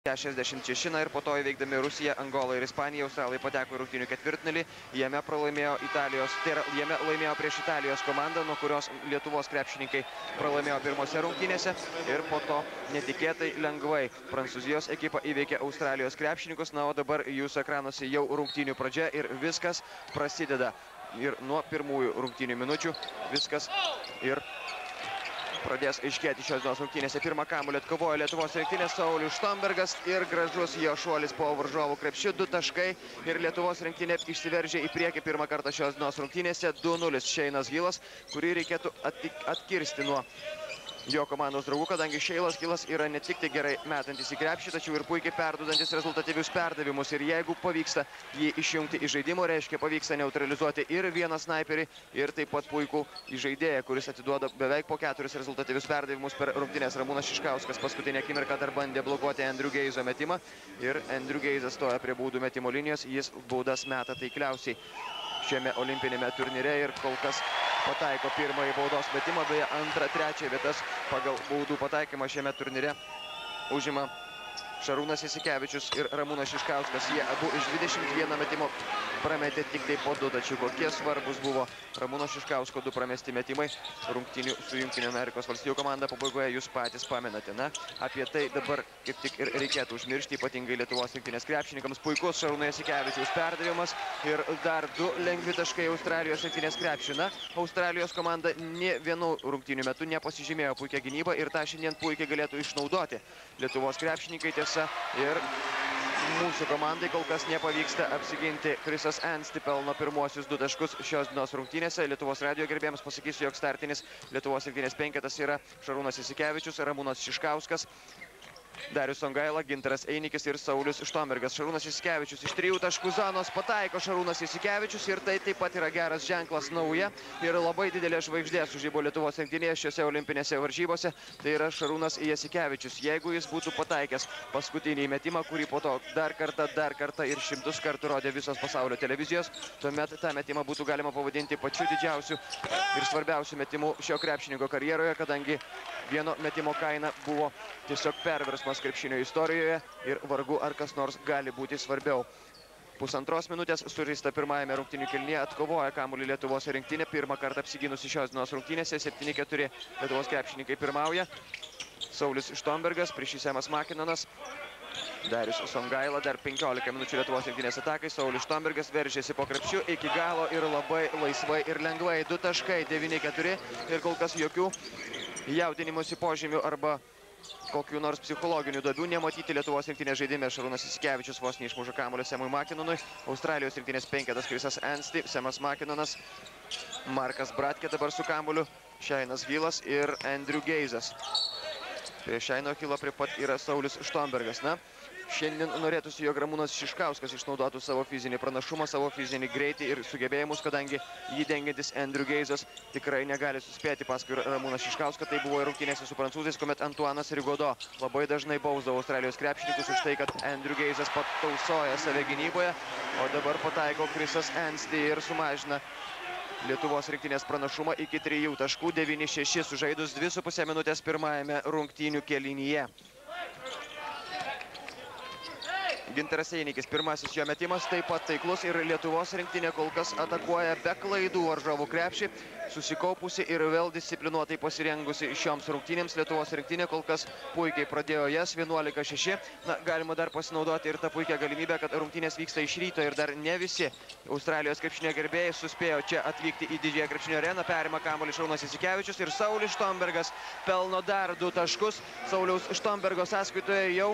66, ir po to įveikdami Rusiją, Angolą ir Ispaniją, australai pateko į rungtynių ketvirtfinalį, jame pralaimėjo Italijos, tai yra, jame laimėjo prieš Italijos komandą, nuo kurios Lietuvos krepšininkai pralaimėjo pirmose rungtynėse, ir po to netikėtai lengvai Prancūzijos ekipa įveikė Australijos krepšininkus, na, o dabar jūsų ekranuose jau rungtynių pradžia ir viskas prasideda. Ir nuo pirmųjų rungtynių minučių viskas ir pradės aiškėti šios dienos rungtynėse. Pirmą kamuolį atkovojo Lietuvos rinktinė Saulius Štombergas ir gražus jo šuolis po varžovų krepšiu, 2 taškai ir Lietuvos rinktinė išsiveržė į priekį pirmą kartą šios dienos rungtynėse. 2-0 Šeinas Hilas, kurį reikėtų atkirsti nuo jo komandos draugų, kadangi Šeilas Hilas yra ne tik tai gerai metantis į krepšį, tačiau ir puikiai perduodantis rezultatyvius perdavimus. Ir jeigu pavyksta jį išjungti iš žaidimo, reiškia pavyksta neutralizuoti ir vieną snaiperį, ir taip pat puikų žaidėją, kuris atiduoda beveik po 4 rezultatyvius perdavimus per rungtynes. Ramūnas Šiškauskas paskutinę akimirką dar bandė blokuoti Andrew Geizo metimą ir Andrew Geizas stoja prie baudų metimo linijos, jis baudas meta taikliausiai šiame olimpinėme turnyre ir kol kas pataiko pirmąjį baudos metimą, beje antrą, trečią vietas pagal baudų pataikymą šiame turnyre užima Šarūnas Jasikevičius ir Ramūnas Šiškauskas. Jie abu iš 21 metimo prametė tik tai po 2, tačiau kokie svarbus buvo Ramūno Šiškausko 2 pramesti metimai rungtynių su Jungtinių Amerikos valstijų komanda pabaigoje, jūs patys pamenate. Na, apie tai dabar kaip tik ir reikėtų užmiršti, ypatingai Lietuvos rinktinės krepšininkams. Puikus Šarūno Jasikevičiaus perdavimas ir dar 2 lengvi taškai Australijos rinktinės krepšiui. Na, Australijos komanda nė vienų rungtynių metu nepasižymėjo puikia gynyba ir tą šiandien puikiai galėtų išnaudoti Lietuvos krepšininkai. Tiesa, ir mūsų komandai kol kas nepavyksta apsiginti. Chrisas Anstey pelno pirmuosius 2 taškus šios dienos rungtynėse. Lietuvos radijo gerbėjams pasakysiu, jog startinis Lietuvos rinktinės penketas yra Šarūnas Jasikevičius, Ramūnas Šiškauskas, Darius Songaila, Gintaras Einikis ir Saulius Štombergas. Šarūnas Jasikevičius iš 3 taškų zonos pataiko Šarūnas Jasikevičius ir tai taip pat yra geras ženklas nauja ir labai didelė žvaigždė sužibo Lietuvos rinktinėje šiose olimpinėse varžybose. Tai yra Šarūnas Jasikevičius. Jeigu jis būtų pataikęs paskutinį metimą, kurį po to dar kartą ir 100 kartų rodė visos pasaulio televizijos, tuomet tą metimą būtų galima pavadinti pačiu didžiausiu ir svarbiausiu metimu šio krepšininko karjeroje, kadangi vieno metimo kaina buvo tiesiog perversmas krepšinio istorijoje ir vargu ar kas nors gali būti svarbiau. Pusantros minutės sužaista pirmajame rungtynių kėlinyje, atkovoja kamuolį Lietuvos rinktinė, pirmą kartą apsigynusi šios dienos rungtynėse, 7-4 Lietuvos krepšininkai pirmauja. Saulius Štombergas, prieš jį Semas Makinonas, Darius Songaila, dar 15 minučių Lietuvos rinktinės atakai. Saulius Štombergas veržėsi po krepšiu iki galo ir labai laisvai ir lengvai. 2 taškai, 9-4 ir kol kas jokių jaudinimosi požymių arba kokių nors psichologinių duobių nematyti Lietuvos rinktinės žaidime. Šarūnas Jasikevičius vos neišmuša kamuolio Semui Makinonui. Australijos rinktinės penketas Chrisas Anstey, Semas Makinonas, Markas Bratkė dabar su kamuoliu, Šeinas Hilas ir Andrew Geizas. Prie Šeino Hilo prie pat yra Saulius Štombergas. Na, šiandien norėtųsi, jog Ramūnas Šiškauskas išnaudotų savo fizinį pranašumą, savo fizinį greitį ir sugebėjimus, kadangi jį dengiantis Andrew Geizas tikrai negali suspėti paskui Ramūną Šiškauską. Tai buvo ir rungtynėse su prancūzais, kuomet Antuanas Rigodo labai dažnai bausdavo Australijos krepšininkus už tai, kad Andrew Geizas patausoja save gynyboje, o dabar pataiko Chrisas Anstey ir sumažina Lietuvos rinktinės pranašumą iki 3 taškų, 9-6 sužaidus 2,5 minutės pirmajame rungtynių kėlinyje. Gintaras Einikis, pirmasis jo metimas, taip pat taiklus ir Lietuvos rinktinė kol kas atakuoja be klaidų varžovų krepšį, susikaupusi ir vėl disciplinuotai pasirengusi šioms rungtynėms. Lietuvos rinktinė kol kas puikiai pradėjo jas, 11-6. Na, galima dar pasinaudoti ir tą puikią galimybę, kad rungtynės vyksta iš ryto ir dar ne visi Australijos krepšinio gerbėjai suspėjo čia atvykti į didžiąją krepšinio areną. Perima kamuolį Šarūnas Jasikevičius ir Saulius Štombergas pelno dar 2 taškus. Sauliaus Štombergo sąskaitoje jau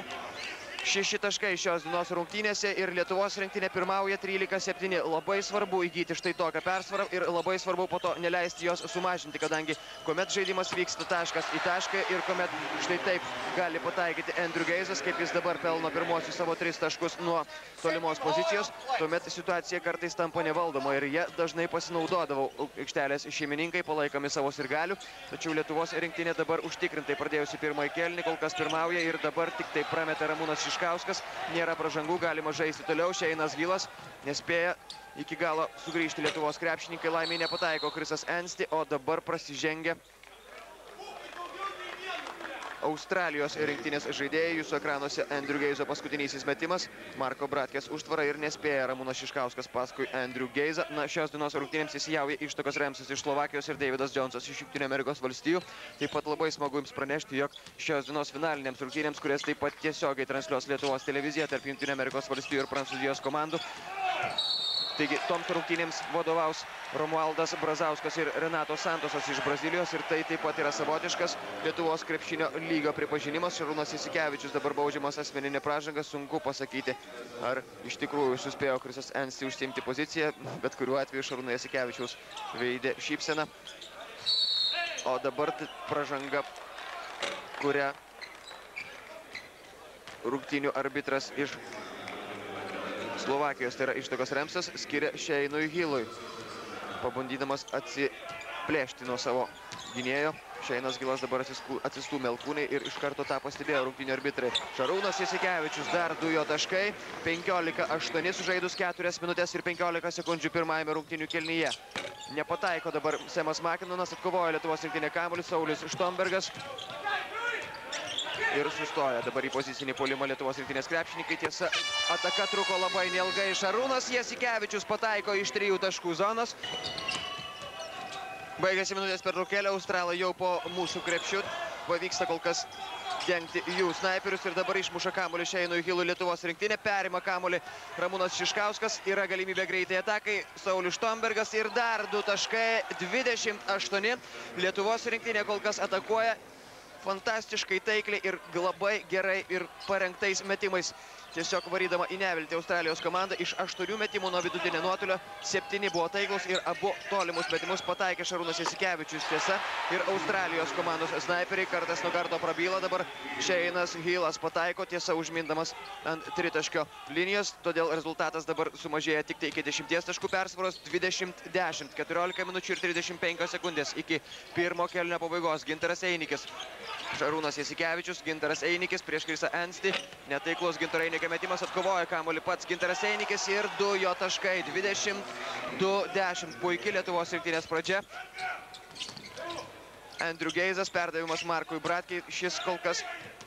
6 taškai šios dienos rungtynėse ir Lietuvos rinktinė pirmauja 13-7. Labai svarbu įgyti štai tokią persvarą ir labai svarbu po to neleisti jos sumažinti, kadangi kuomet žaidimas vyksta taškas į tašką ir kuomet štai taip gali pataikyti Andrew Geizas, kaip jis dabar pelno pirmosius savo 3 taškus nuo tolimos pozicijos, tuomet situacija kartais tampa nevaldoma ir jie dažnai pasinaudodavo aikštelės šeimininkai, palaikomi savo sirgalių. Tačiau Lietuvos rinktinė dabar užtikrintai pradėjusi pirmąjį kėlinį, kol kas pirmauja ir dabar tik tai prameta Ramūnas Šiškauskas. Nėra pražangų, galima žaisti toliau. Šeinas Hilas nespėja iki galo sugrįžti Lietuvos krepšininkai. Laimiai nepataiko Chrisas Anstey, o dabar prasižengia Australijos rinktinės žaidėjai. Jūsų ekranuose Andrew Geizo paskutinysis metimas. Marko Bratkės užtvara ir nespėja Ramūnas Šiškauskas paskui Andrew Geizą. Na, šios dienos rungtynėms įsijauja Ištakas Remsas iš Slovakijos ir Davidas Džonsas iš Jungtinių Amerikos valstijų. Taip pat labai smagu jums pranešti, jog šios dienos finalinėms rungtynėms, kurias taip pat tiesiogiai transliuos Lietuvos televizija tarp Jungtinių Amerikos valstijų ir Prancūzijos komandų. Taigi, toms rungtynėms vadovaus Romualdas Brazauskas ir Renato Santosas iš Brazilijos ir tai taip pat yra savotiškas Lietuvos krepšinio lygio pripažinimas. Šarūnas Jasikevičius dabar baudžiamas asmeninė pražanga, sunku pasakyti, ar iš tikrųjų suspėjo Chrisas Anstey užsiimti poziciją, bet kuriuo atveju Šarūno Jasikevičiaus veidė šypsena. O dabar pražanga, kurią rungtynių arbitras iš Slovakijos, tai yra Ištakas Remsas, skiria Sheinui Hillui, pabandydamas atsiplėšti nuo savo gynėjo. Šeinas Hilas dabar atsistūmė alkūnai ir iš karto tą pastebėjo rungtynių arbitrai. Šarūnas Jasikevičius, dar 2 jo taškai, 15-8 sužaidus 4 minutės ir 15 sekundžių pirmajame rungtynių kėlinyje. Nepataiko dabar Semas Makinonas, atkovojo Lietuvos rinktinė kamuolį, Saulius Štombergas. Ir sustoja dabar į pozicinį puolimą Lietuvos rinktinės krepšininkai. Tiesa, ataka truko labai neilgai. Šarūnas Jasikevičius pataiko iš 3 taškų zonos. Baigėsi minutės pertraukėlė, australai jau po mūsų krepšiu. Pavyksta kol kas dengti jų snaiperius ir dabar išmuša kamuolį Sheinui Hillui Lietuvos rinktinė. Perima kamuolį Ramūnas Šiškauskas. Yra galimybė greitai atakai. Saulius Štombergas ir dar 2 taškai, 28. Lietuvos rinktinė kol kas atakuoja fantastiškai taikliai ir labai gerai ir parengtais metimais. Tiesiog varydama į neviltį Australijos komandą. Iš 8 metimų nuo vidutinio nuotolio 7 buvo taiklus ir abu tolimus metimus pataikė Šarūnas Jasikevičius. Tiesa, ir Australijos komandos snaiperiai kartas nuo karto prabyla. Dabar Sheinas Hillas pataiko, tiesa, užmindamas ant tritaškio linijos. Todėl rezultatas dabar sumažėja tik tai iki 10 taškų persvaros. 20-10, 14 minučių ir 35 sekundės iki pirmo kėlinio pabaigos. Gintaras Einikis, Šarūnas Jasikevičius, Gintaras Einikis prieš Chrisą Anstey. Netaiklus Gintaro Einikio metimas, atkovoja kamuolį pats Gintaras Einikis ir 2 jo taškai, 22-10. Puikiai Lietuvos rinktinės pradžia. Andrew Geizas, perdavimas Markui Bratkiai. Šis kol kas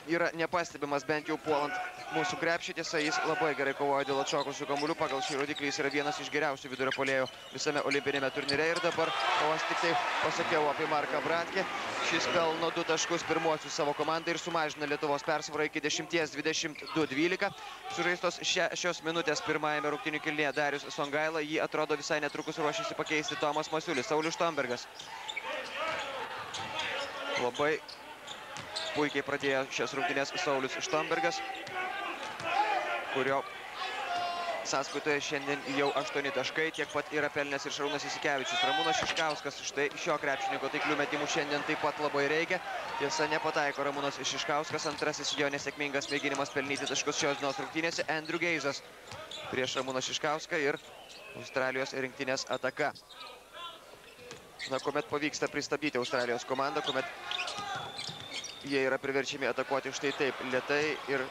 yra nepastebimas, bent jau puolant mūsų krepšį. Tiesa, jis labai gerai kovoja dėl atšokusių kamuolių. Pagal šį rodiklį jis yra vienas iš geriausių vidurio puolėjų visame olimpinėme turnyre. Ir dabar, o aš tik tai pasakiau apie Marką Bratkę, šis pelno 2 taškus pirmuosius savo komandai ir sumažina Lietuvos persvarą iki 10-22-12. Sužaistos šios minutės pirmajame rungtynių kėlinyje Darius Songaila. Jį atrodo visai netrukus ruošiasi pakeisti Tomas Masiulis. Saulius Štombergas labai puikiai pradėjo šias rungtynės Saulius Štombergas, kurio sąskaitoje šiandien jau 8 taškai, tiek pat yra pelnęs ir Šarūnas Jasikevičius. Ramūnas Šiškauskas, štai šio krepšininko taiklių metimų šiandien taip pat labai reikia. Tiesa, nepataiko Ramūnas Šiškauskas, antrasis jo nesėkmingas mėginimas pelnyti taškus šios dienos rungtynėse. Andrew Geizas prieš Ramūną Šiškauską ir Australijos rinktinės ataka. Na, kuomet pavyksta pristabdyti Australijos komandą, kuomet jie yra priverčiami atakuoti štai taip lėtai ir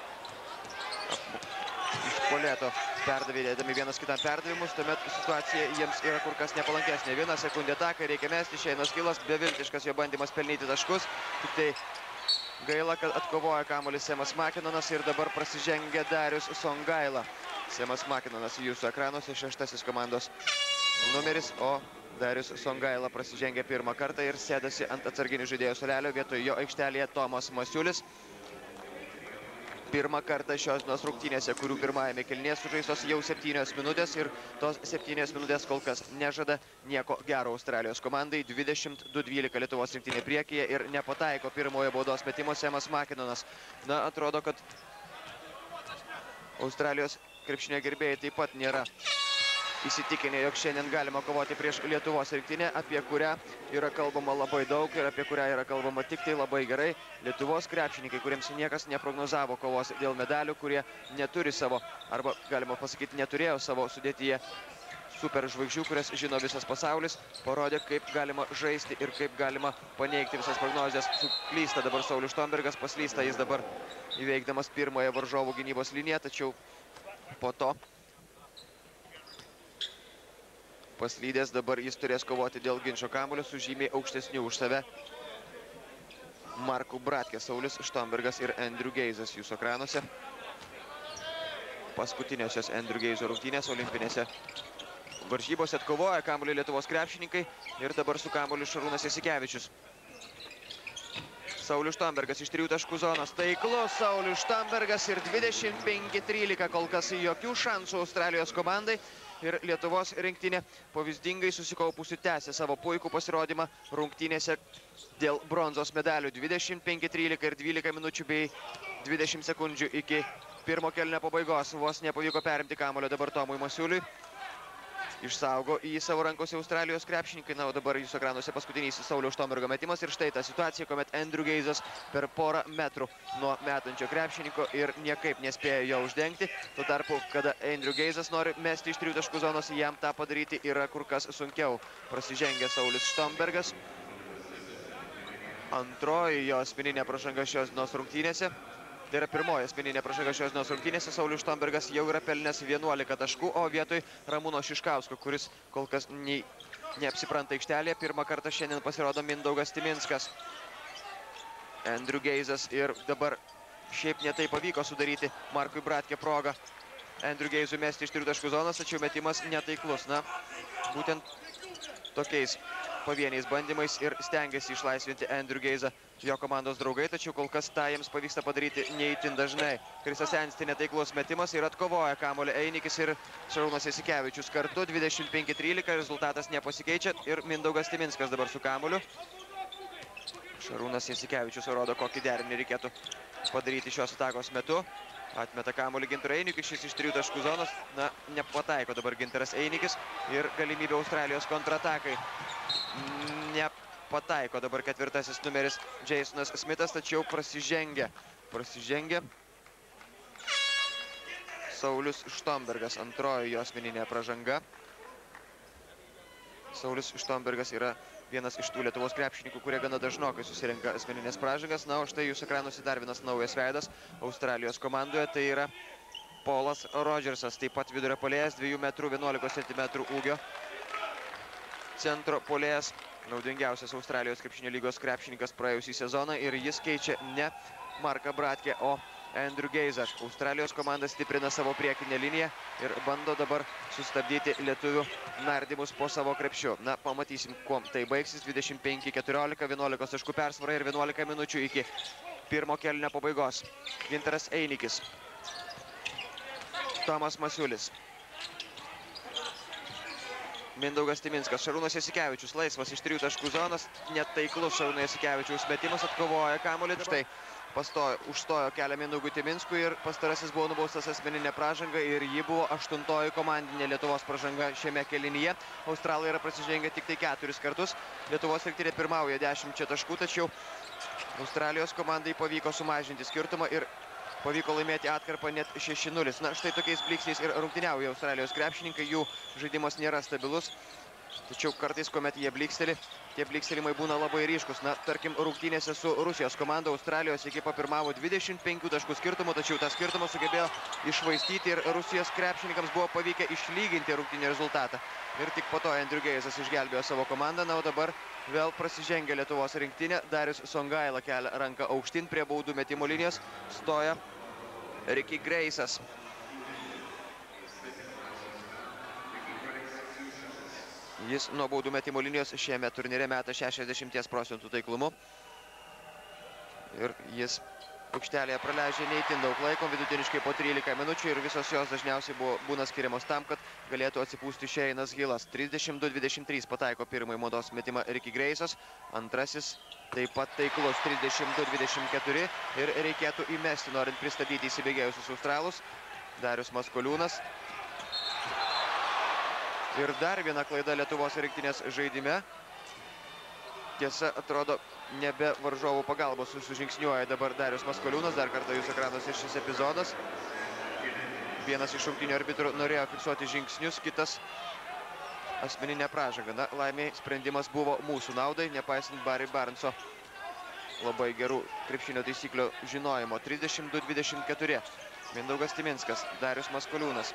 iš puolėto perdavinėdami vienas kitam perdavimus, tuomet situacija jiems yra kur kas nepalankesnė. 1 sekundė atakai reikia mesti, Šeinas Hillas, beviltiškas jo bandymas pelnyti taškus, tik tai gaila, kad atkovoja kamuolį Semas Makinonas ir dabar prasižengia Darius Songaila. Semas Makinonas jūsų ekranuose, 6. komandos numeris, o Darius Songaila prasižengia pirmą kartą ir sėdasi ant atsarginių žaidėjų suolelio, vietoj jo aikštelėje Tomas Masiulis. Pirmą kartą šios dienos rungtynėse, kurių pirmajame kėlinyje sužaistos jau 7 minutės ir tos 7 minutės kol kas nežada nieko gero Australijos komandai. 22-12 Lietuvos rinktinė priekyje ir nepataiko pirmojo baudos metimo Semas Makinonas. Na, atrodo, kad Australijos krepšinio gerbėjai taip pat nėra įsitikinę, jog šiandien galima kovoti prieš Lietuvos rinktinę, apie kurią yra kalbama labai daug ir apie kurią yra kalbama tik tai labai gerai. Lietuvos krepšininkai, kuriems niekas neprognozavo kovos dėl medalių, kurie neturi savo, arba galima pasakyti, neturėjo savo sudėtyje super žvaigždžių, kurias žino visas pasaulis, parodė, kaip galima žaisti ir kaip galima paneigti visas prognozijas. Suklysta dabar Saulius Štombergas, paslysta jis dabar įveikdamas pirmąją varžovų gynybos liniją, tačiau po to paslydęs dabar jis turės kovoti dėl ginčio kamuolio su žymiai aukštesniu už save Marku Bratkė, Saulius Štombergas ir Andrew Geizas jūsų ekranuose. Paskutinėsios Andrew Geizo rungtynės olimpinėse varžybose atkovoja kamuolį Lietuvos krepšininkai ir dabar su kamuoliu Šarūnas Jasikevičius. Saulius Štombergas iš 3 taškų zonos. Taiklus Saulius Štombergas ir 25-13 kol kas jokių šansų Australijos komandai. Ir Lietuvos rinktinė pavyzdingai susikaupusi tęsė savo puikų pasirodymą rungtynėse dėl bronzos medalių. 25-13 ir 12 minučių bei 20 sekundžių iki pirmo kėlinio pabaigos. Vos nepavyko perimti kamuolio dabar Tomui Masiuliui. Išsaugo į savo rankose Australijos krepšininkai. Na, o dabar jūsų ekranuose paskutinysis Sauliaus Štombergo metimas. Ir štai ta situacija, kuomet Andrew Geizas per porą metrų nuo metančio krepšininko ir niekaip nespėjo jo uždengti. Tuo tarpu, kada Andrew Geizas nori mesti iš 3 taškų zonos, jam tą padaryti yra kur kas sunkiau. Prasižengė Saulius Štombergas. Antroji jo asmeninė pražanga šios dienos rungtynėse. Tai yra pirmoji asmeninė pražanga šios dienos rungtynėse. Saulius Štombergas jau yra pelnęs 11 taškų, o vietoj Ramūno Šiškausko, kuris kol kas neapsipranta aikštelėje. Pirmą kartą šiandien pasirodo Mindaugas Timinskas. Andrew Geizas ir dabar šiaip netai pavyko sudaryti Markui Bratkė progą Andrew Geizui mesti iš 3 taškų zonos, tačiau metimas netaiklus. Na, būtent tokiais pavieniais bandymais ir stengiasi išlaisvinti Andrew Geizą jo komandos draugai, tačiau kol kas tą jiems pavyksta padaryti neįtin dažnai. Krisas Ensti netaiklus metimas ir atkovoja kamuolį Einikis ir Šarūnas Jasikevičius kartu. 25-13, rezultatas nepasikeičia ir Mindaugas Timinskas dabar su kamuoliu. Šarūnas Jasikevičius rodo, kokį derinį reikėtų padaryti šios atakos metu. Atmeta kamuolį Gintarui Einikis, šis iš 3 taškų zonos. Na, nepataiko dabar Gintaras Einikis ir galimybė Australijos kontratakai. Nepataiko dabar 4-asis numeris Jasonas Smithas, tačiau prasižengia Saulius Štombergas, antroji jo asmeninė pražanga. Saulius Štombergas yra vienas iš tų Lietuvos krepšininkų, kurie gana dažnokai susirenka asmeninės pražangas. Na, o štai jūsų ekranuose dar vienas naujas veidas Australijos komandoje. Tai yra Polas Rodžersas, taip pat vidurio puolėjas, 2 metrų 11 centimetrų ūgio. Centro puolėjas, naudingiausias Australijos krepšinio lygos krepšininkas praėjusį sezoną. Ir jis keičia ne Marką Bratkę, o Andrew Geizą. Australijos komanda stiprina savo priekinę liniją ir bando dabar sustabdyti lietuvių nardymus po savo krepšiu. Na, pamatysim, kuom tai baigsis. 25-14, 11 taškų persvara ir 11 minučių iki pirmo kėlinio pabaigos. Gintaras Einikis. Tomas Masiulis. Mindaugas Timinskas. Šarūnas Jasikevičius laisvas iš 3 taškų zonos. Netaiklus Šarūno Jasikevičiaus metimas, atkovoja kamuolį. Štai užstojo kelią Mindaugui Timinskui ir pastarasis buvo nubaustas asmeninė pražanga ir ji buvo 8-oji komandinė Lietuvos pražanga šiame kėlinyje. Australai yra prasižengę tik tai 4 kartus. Lietuvos rinktinė pirmauja 10 taškų, tačiau Australijos komandai pavyko sumažinti skirtumą ir pavyko laimėti atkarpą net 6-0. Na, štai tokiais blyksniais ir rungtyniauja Australijos krepšininkai, jų žaidimas nėra stabilus. Tačiau kartais, kuomet jie blyksteli, tie blykstelimai būna labai ryškus. Na, tarkim, rungtynėse su Rusijos komanda Australijos ekipa pirmavo 25 taškų skirtumų, tačiau tą skirtumą sugebėjo iššvaistyti ir Rusijos krepšininkams buvo pavykę išlyginti rungtynio rezultatą. Ir tik po to Andrew Geizas išgelbėjo savo komandą. Na, o dabar vėl prasižengia Lietuvos rinktinė. Darius Songaila kelia ranką aukštyn prie baudų metimo linijos. Stoja Ricky Grace'as. Jis nuo baudų metimo linijos šiame turnyre meta 60% taiklumu. Ir jis aikštelėje praleidžia neįtin daug laiko, vidutiniškai po 13 minučių ir visos jos dažniausiai būna skiriamos tam, kad galėtų atsipūsti Šeinas Hilas. 32-23 pataiko pirmąjį baudos metimą Ricky Grace'as, antrasis taip pat taiklus 32-24 ir reikėtų įmesti, norint pristabdyti įsibėgėjusius australus. Darius Maskoliūnas. Ir dar viena klaida Lietuvos rinktinės žaidime. Tiesa, atrodo, nebe varžovų pagalbos sužingsniuoja dabar Darius Maskoliūnas. Dar kartą jūsų ekranuose šis epizodas. Vienas iš rungtynių arbitrų norėjo fiksuoti žingsnius, kitas asmeninę pražangą. Na, laimiai sprendimas buvo mūsų naudai, nepaisant Barry Barneso labai gerų krepšinio taisyklių žinojimo. 32-24. Mindaugas Timinskas, Darius Maskoliūnas.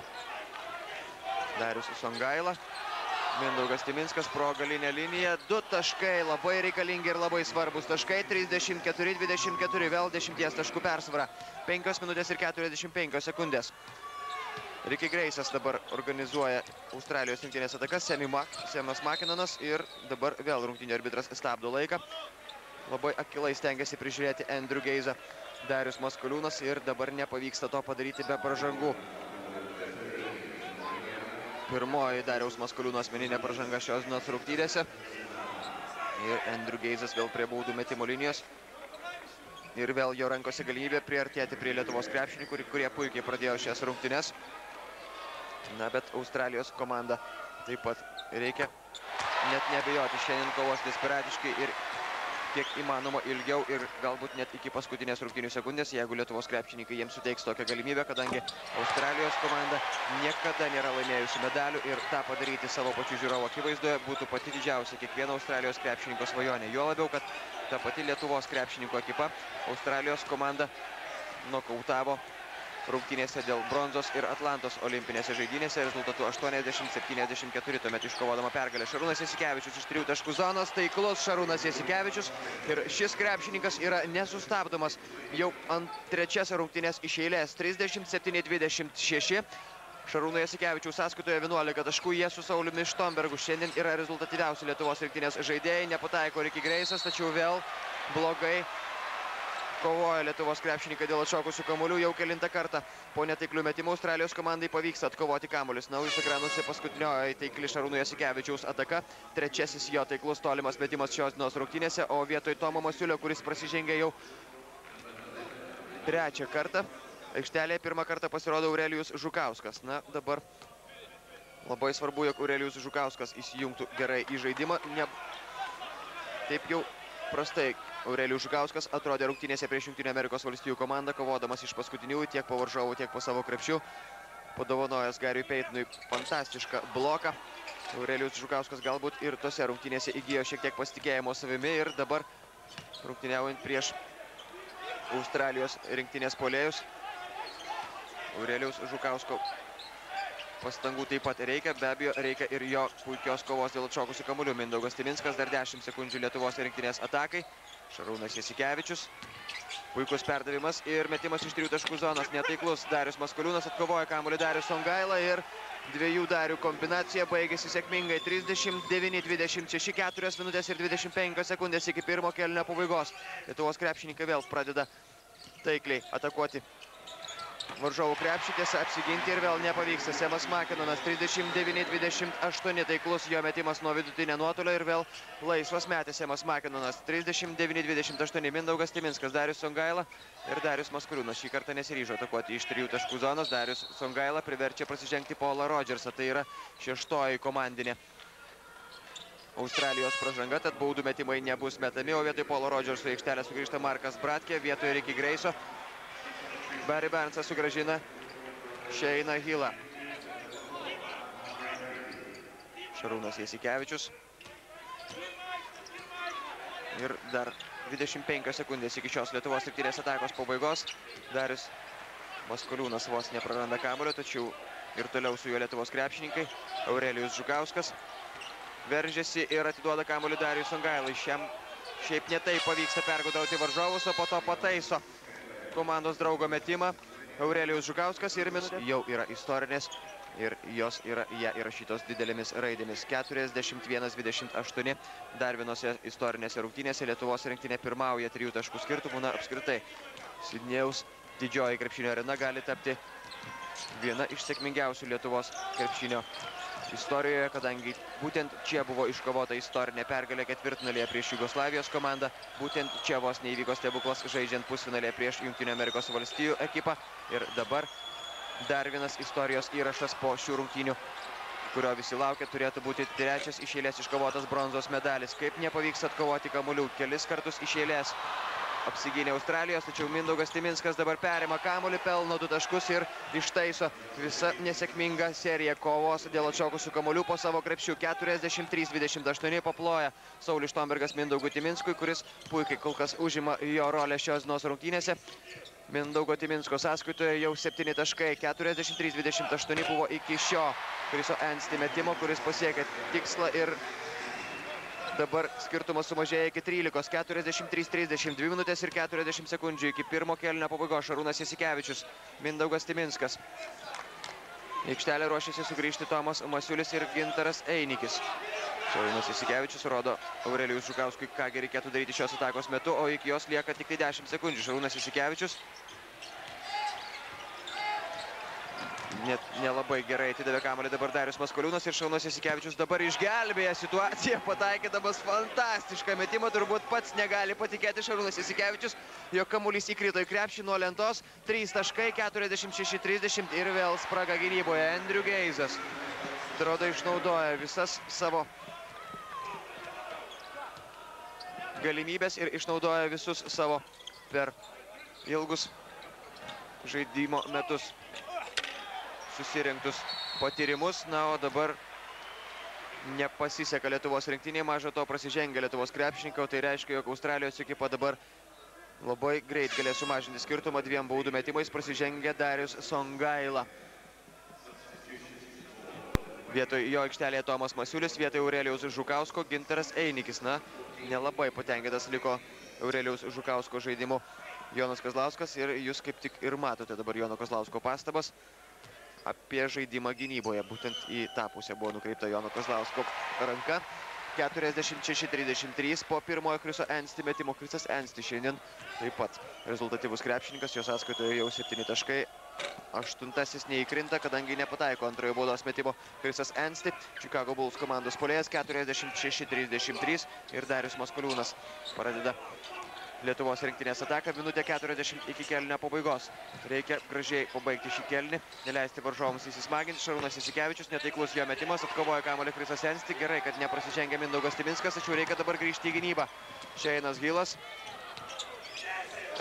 Darius Songaila. Mindaugas Timinskas pro galinę liniją. 2 taškai, labai reikalingi ir labai svarbus taškai. 34-24, vėl 10 taškų persvara. 5 minutės ir 45 sekundės. Ricky Grace'as dabar organizuoja Australijos rinktinės atakas. Semas Makinanas ir dabar vėl rungtynių arbitras stabdo laiką. Labai akilai stengiasi prižiūrėti Andrew Geizą Darius Maskoliūnas ir dabar nepavyksta to padaryti be pražangų. Pirmoji Dariaus Maskoliūno asmeninė pražanga šios dienos rungtynėse. Ir Andrew Geizas vėl prie baudų metimo linijos. Ir vėl jo rankose galimybė priartėti prie Lietuvos krepšininkų, kurie puikiai pradėjo šias rungtynes. Na, bet Australijos komanda taip pat reikia net nebejoti. Šiandien kovos desperatiškai ir kiek įmanoma ilgiau ir galbūt net iki paskutinės rungtynių sekundės, jeigu Lietuvos krepšininkai jiems suteiks tokią galimybę, kadangi Australijos komanda niekada nėra laimėjusi medalių ir tą padaryti savo pačių žiūrovų akivaizdoje būtų pati didžiausia kiekvieno Australijos krepšininko svajonė. Juo labiau, kad ta pati Lietuvos krepšininko ekipa Australijos komanda nokautavo rungtynėse dėl bronzos ir Atlantos olimpinėse žaidynėse rezultatu 80-74, tuomet iškovodama pergalę. Šarūnas Jasikevičius iš 3 taškų zonos, taiklus Šarūnas Jasikevičius ir šis krepšininkas yra nesustabdomas jau ant 3 rungtynės iš eilės. 37-26. Šarūno Jasikevičiaus sąskaitoje 11 taškų, jie su Sauliumi Štombergu šiandien yra rezultatyviausi Lietuvos rinktinės žaidėjai. Nepataiko Ricky Grace'as, tačiau vėl blogai kovoja Lietuvos krepšininkai dėl atšokusių kamuolių jau kelintą kartą. Po netaiklių metimų Australijos komandai pavyksta atkovoti kamuolius. Na, jūs ekranuose paskutinioji taikli Šarūno Jasikevičiaus ataka. Trečiasis jo taiklus tolimas metimas šios dienos rungtynėse, o vietoj Tomo Masiulio, kuris prasižengė jau 3 kartą. Aikštelėje 1 kartą pasirodo Aurelijus Žukauskas. Na, dabar labai svarbu, jog Aurelijus Žukauskas įsijungtų gerai į žaidimą. Taip jau prastai Aurelijus Žukauskas atrodė rungtynėse prieš Jungtinių Amerikos valstijų komandą, kovodamas iš paskutiniųjų tiek po varžovų, tiek po savo krepšių. Padovanojęs Gariui Peitonui fantastišką bloką. Aurelijus Žukauskas galbūt ir tose rungtynėse įgijo šiek tiek pasitikėjimo savimi ir dabar rungtyniaujant prieš Australijos rinktinės puolėjus. Aurelijus Žukausko pastangų taip pat reikia, be abejo reikia ir jo puikios kovos dėl atšokusių kamuolių. Mindaugas Timinskas, dar 10 sekundžių Lietuvos rinktinės atakai. Šarūnas Jasikevičius, puikus perdavimas ir metimas iš 3 taškų zonos, netaiklus. Darius Maskoliūnas atkovoja kamuolį Darius Songaila ir 2 Darių kombinacija baigėsi sėkmingai. 39-26, 4 minutės ir 25 sekundės iki pirmo kėlinio pabaigos. Lietuvos krepšininkai vėl pradeda taikliai atakuoti varžovų krepšį, tiesa apsiginti ir vėl nepavyksta. Semas Makinanas 39-28, taiklus jo metimas nuo vidutinio nuotolio ir vėl laisvas metė Semas Makinanas. 39-28, Mindaugas Timinskas, Darius Songaila ir Darius Maskoliūnas šį kartą nesiryžo atakuoti iš 3 taškų zonos. Darius Songaila priverčia prasižengti Paulą Rodžersą, tai yra 6-oji komandinė Australijos pražanga, tad baudų metimai nebus metami, o vietoj Paulo Rodžerso į aikštelę sugrįžta Markas Bratkė, vietoj Ricky Grace'o Barry Barnesas sugrąžina Shane'ą Hillą. Šarūnas Jasikevičius. Ir dar 25 sekundės iki šios Lietuvos rinktinės atakos pabaigos. Darius Maskoliūnas vos nepraranda kamuolio, tačiau ir toliau su juo Lietuvos krepšininkai. Aurelijus Žukauskas veržiasi ir atiduoda kamuolį Dariui Songailai. Šiaip netai pavyksta pergudauti varžovus, o po to pataiso komandos draugo metimą. Aurelijus Žukauskas ir jau yra istorinės ir jos yra įrašytos didelėmis raidėmis. 41-28. Dar vienose istorinėse rungtynėse Lietuvos rinktinė pirmauja 3 taškų skirtumų. Na, apskritai, Sidnėjaus didžioji krepšinio arena gali tapti viena iš sėkmingiausių Lietuvos krepšinio istorijoje, kadangi būtent čia buvo iškovota istorinė pergalė ketvirtfinalyje prieš Jugoslavijos komandą. Būtent čia vos neįvyko stebuklas žaidžiant pusfinalėje prieš Jungtinių Amerikos valstijų ekipą. Ir dabar dar vienas istorijos įrašas po šių rungtynių, kurio visi laukia, turėtų būti 3 iš eilės iškovotas bronzos medalis. Kaip nepavyks atkovoti kamuolių, kelis kartus iš eilės apsigynė Australijos, tačiau Mindaugas Timinskas dabar perima kamuolį, pelno 2 taškus ir ištaiso visą nesėkmingą seriją kovos dėl atšokusių kamuolių po savo krepšių. 43-28 paploja Saulius Štombergas Mindaugui Timinskui, kuris puikiai kol kas užima jo rolę šios dienos rungtynėse. Mindaugo Timinsko sąskaitoje jau 7 taškai, 43-28 buvo iki šio Chriso Anstey metimo, kuris pasiekė tikslą ir dabar skirtumas sumažėja iki 13, 43-30, 2 minutės ir 40 sekundžių iki pirmo kėlinio pabaigos. Šarūnas Jasikevičius, Mindaugas Timinskas. Į aikštelę ruošiasi sugrįžti Tomas Masiulis ir Gintaras Einikis. Šarūnas Jasikevičius rodo Aurelijus Žukauskui, kągi reikėtų daryti šios atakos metu, o iki jos lieka tik tai 10 sekundžių. Šarūnas Jasikevičius net nelabai gerai atidavė kamuolį dabar Darius Maskoliūnas ir Šarūnas Jasikevičius dabar išgelbėja situaciją, pataikydamas fantastišką metimą. Turbūt pats negali patikėti Šarūnas Jasikevičius, jo kamuolys įkrito į krepšį nuo lentos. 3 taškai, 46-30 ir vėl spraga gynyboje. Andrew Geizas, atrodo, išnaudoja visas savo galimybės ir išnaudoja visus savo per ilgus žaidimo metus susirinktus patyrimus. Na, o dabar nepasiseka Lietuvos rinktinėje, maža to prasižengia Lietuvos krepšininkai, o tai reiškia, jog Australijos ekipa dabar labai greit galės sumažinti skirtumą 2 baudų metimais. Prasižengia Darius Songaila. Vietoj jo aikštelėje Tomas Masiulis, vietoj Aurelijaus Žukausko Gintaras Einikis. Na, nelabai patenkintas liko Aurelijaus Žukausko žaidimu Jonas Kazlauskas ir jūs kaip tik ir matote dabar Jono Kazlausko pastabas apie žaidimą gynyboje. Būtent į tą pusę buvo nukreipta Jono Kazlausko ranka. 46-33 po pirmojo Chriso Anstey metimo. Chrisas Anstey šiandien taip pat rezultatyvus krepšininkas, jo sąskaitoje jau 7 taškai. 8-asis neįkrinta, kadangi nepataiko antrojo baudos metimo Chrisas Anstey. Chicago Bulls komandos puolėjas 46-33 ir Darius Maskoliūnas pradeda Lietuvos rinktinės ataką. Minutė 40 iki kėlinio pabaigos. Reikia gražiai pabaigti šį kėlinį, neleisti varžovams įsismaginti. Šarūnas Jasikevičius, netaiklus jo metimas, atkovoja kamuolį Chrisas Anstey. Gerai, kad neprasižengia Mindaugas Timinskas, tačiau reikia dabar grįžti į gynybą. Šeinas Hilas,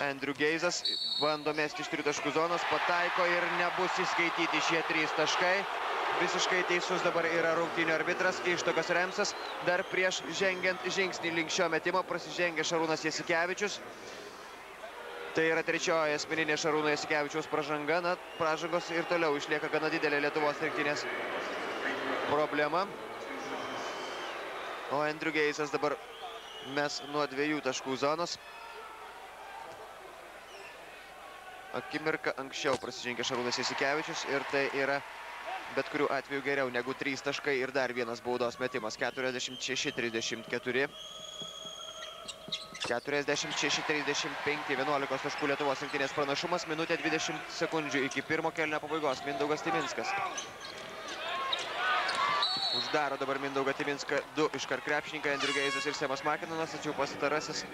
Andrew Geizas bando mesti iš 3 taškų zonos, pataiko ir nebus įskaityti šie 3 taškai. Visiškai teisus dabar yra rungtynių arbitras Ištokas Remsas. Dar prieš žengiant žingsnį link šio metimo prasižengia Šarūnas Jasikevičius. Tai yra trečioji asmeninė Šarūno Jasikevičiaus pražanga. Na, pražangos ir toliau išlieka gana didelė Lietuvos rinktinės problema. O Andrew Geizas dabar mes nuo 2 taškų zonos. Akimirką anksčiau prasižengia Šarūnas Jasikevičius ir tai yra bet kurių atveju geriau negu 3 taškai ir dar vienas baudos metimas. 46-34. 46-35, 11 taškų Lietuvos rinktinės pranašumas. Minutė 20 sekundžių iki pirmo kėlinio pabaigos. Mindaugas Timinskas uždaro dabar Mindaugą Timinską 2 iškart krepšininkai, Andrew Geizas ir Semas Makinanas, tačiau pasitarasis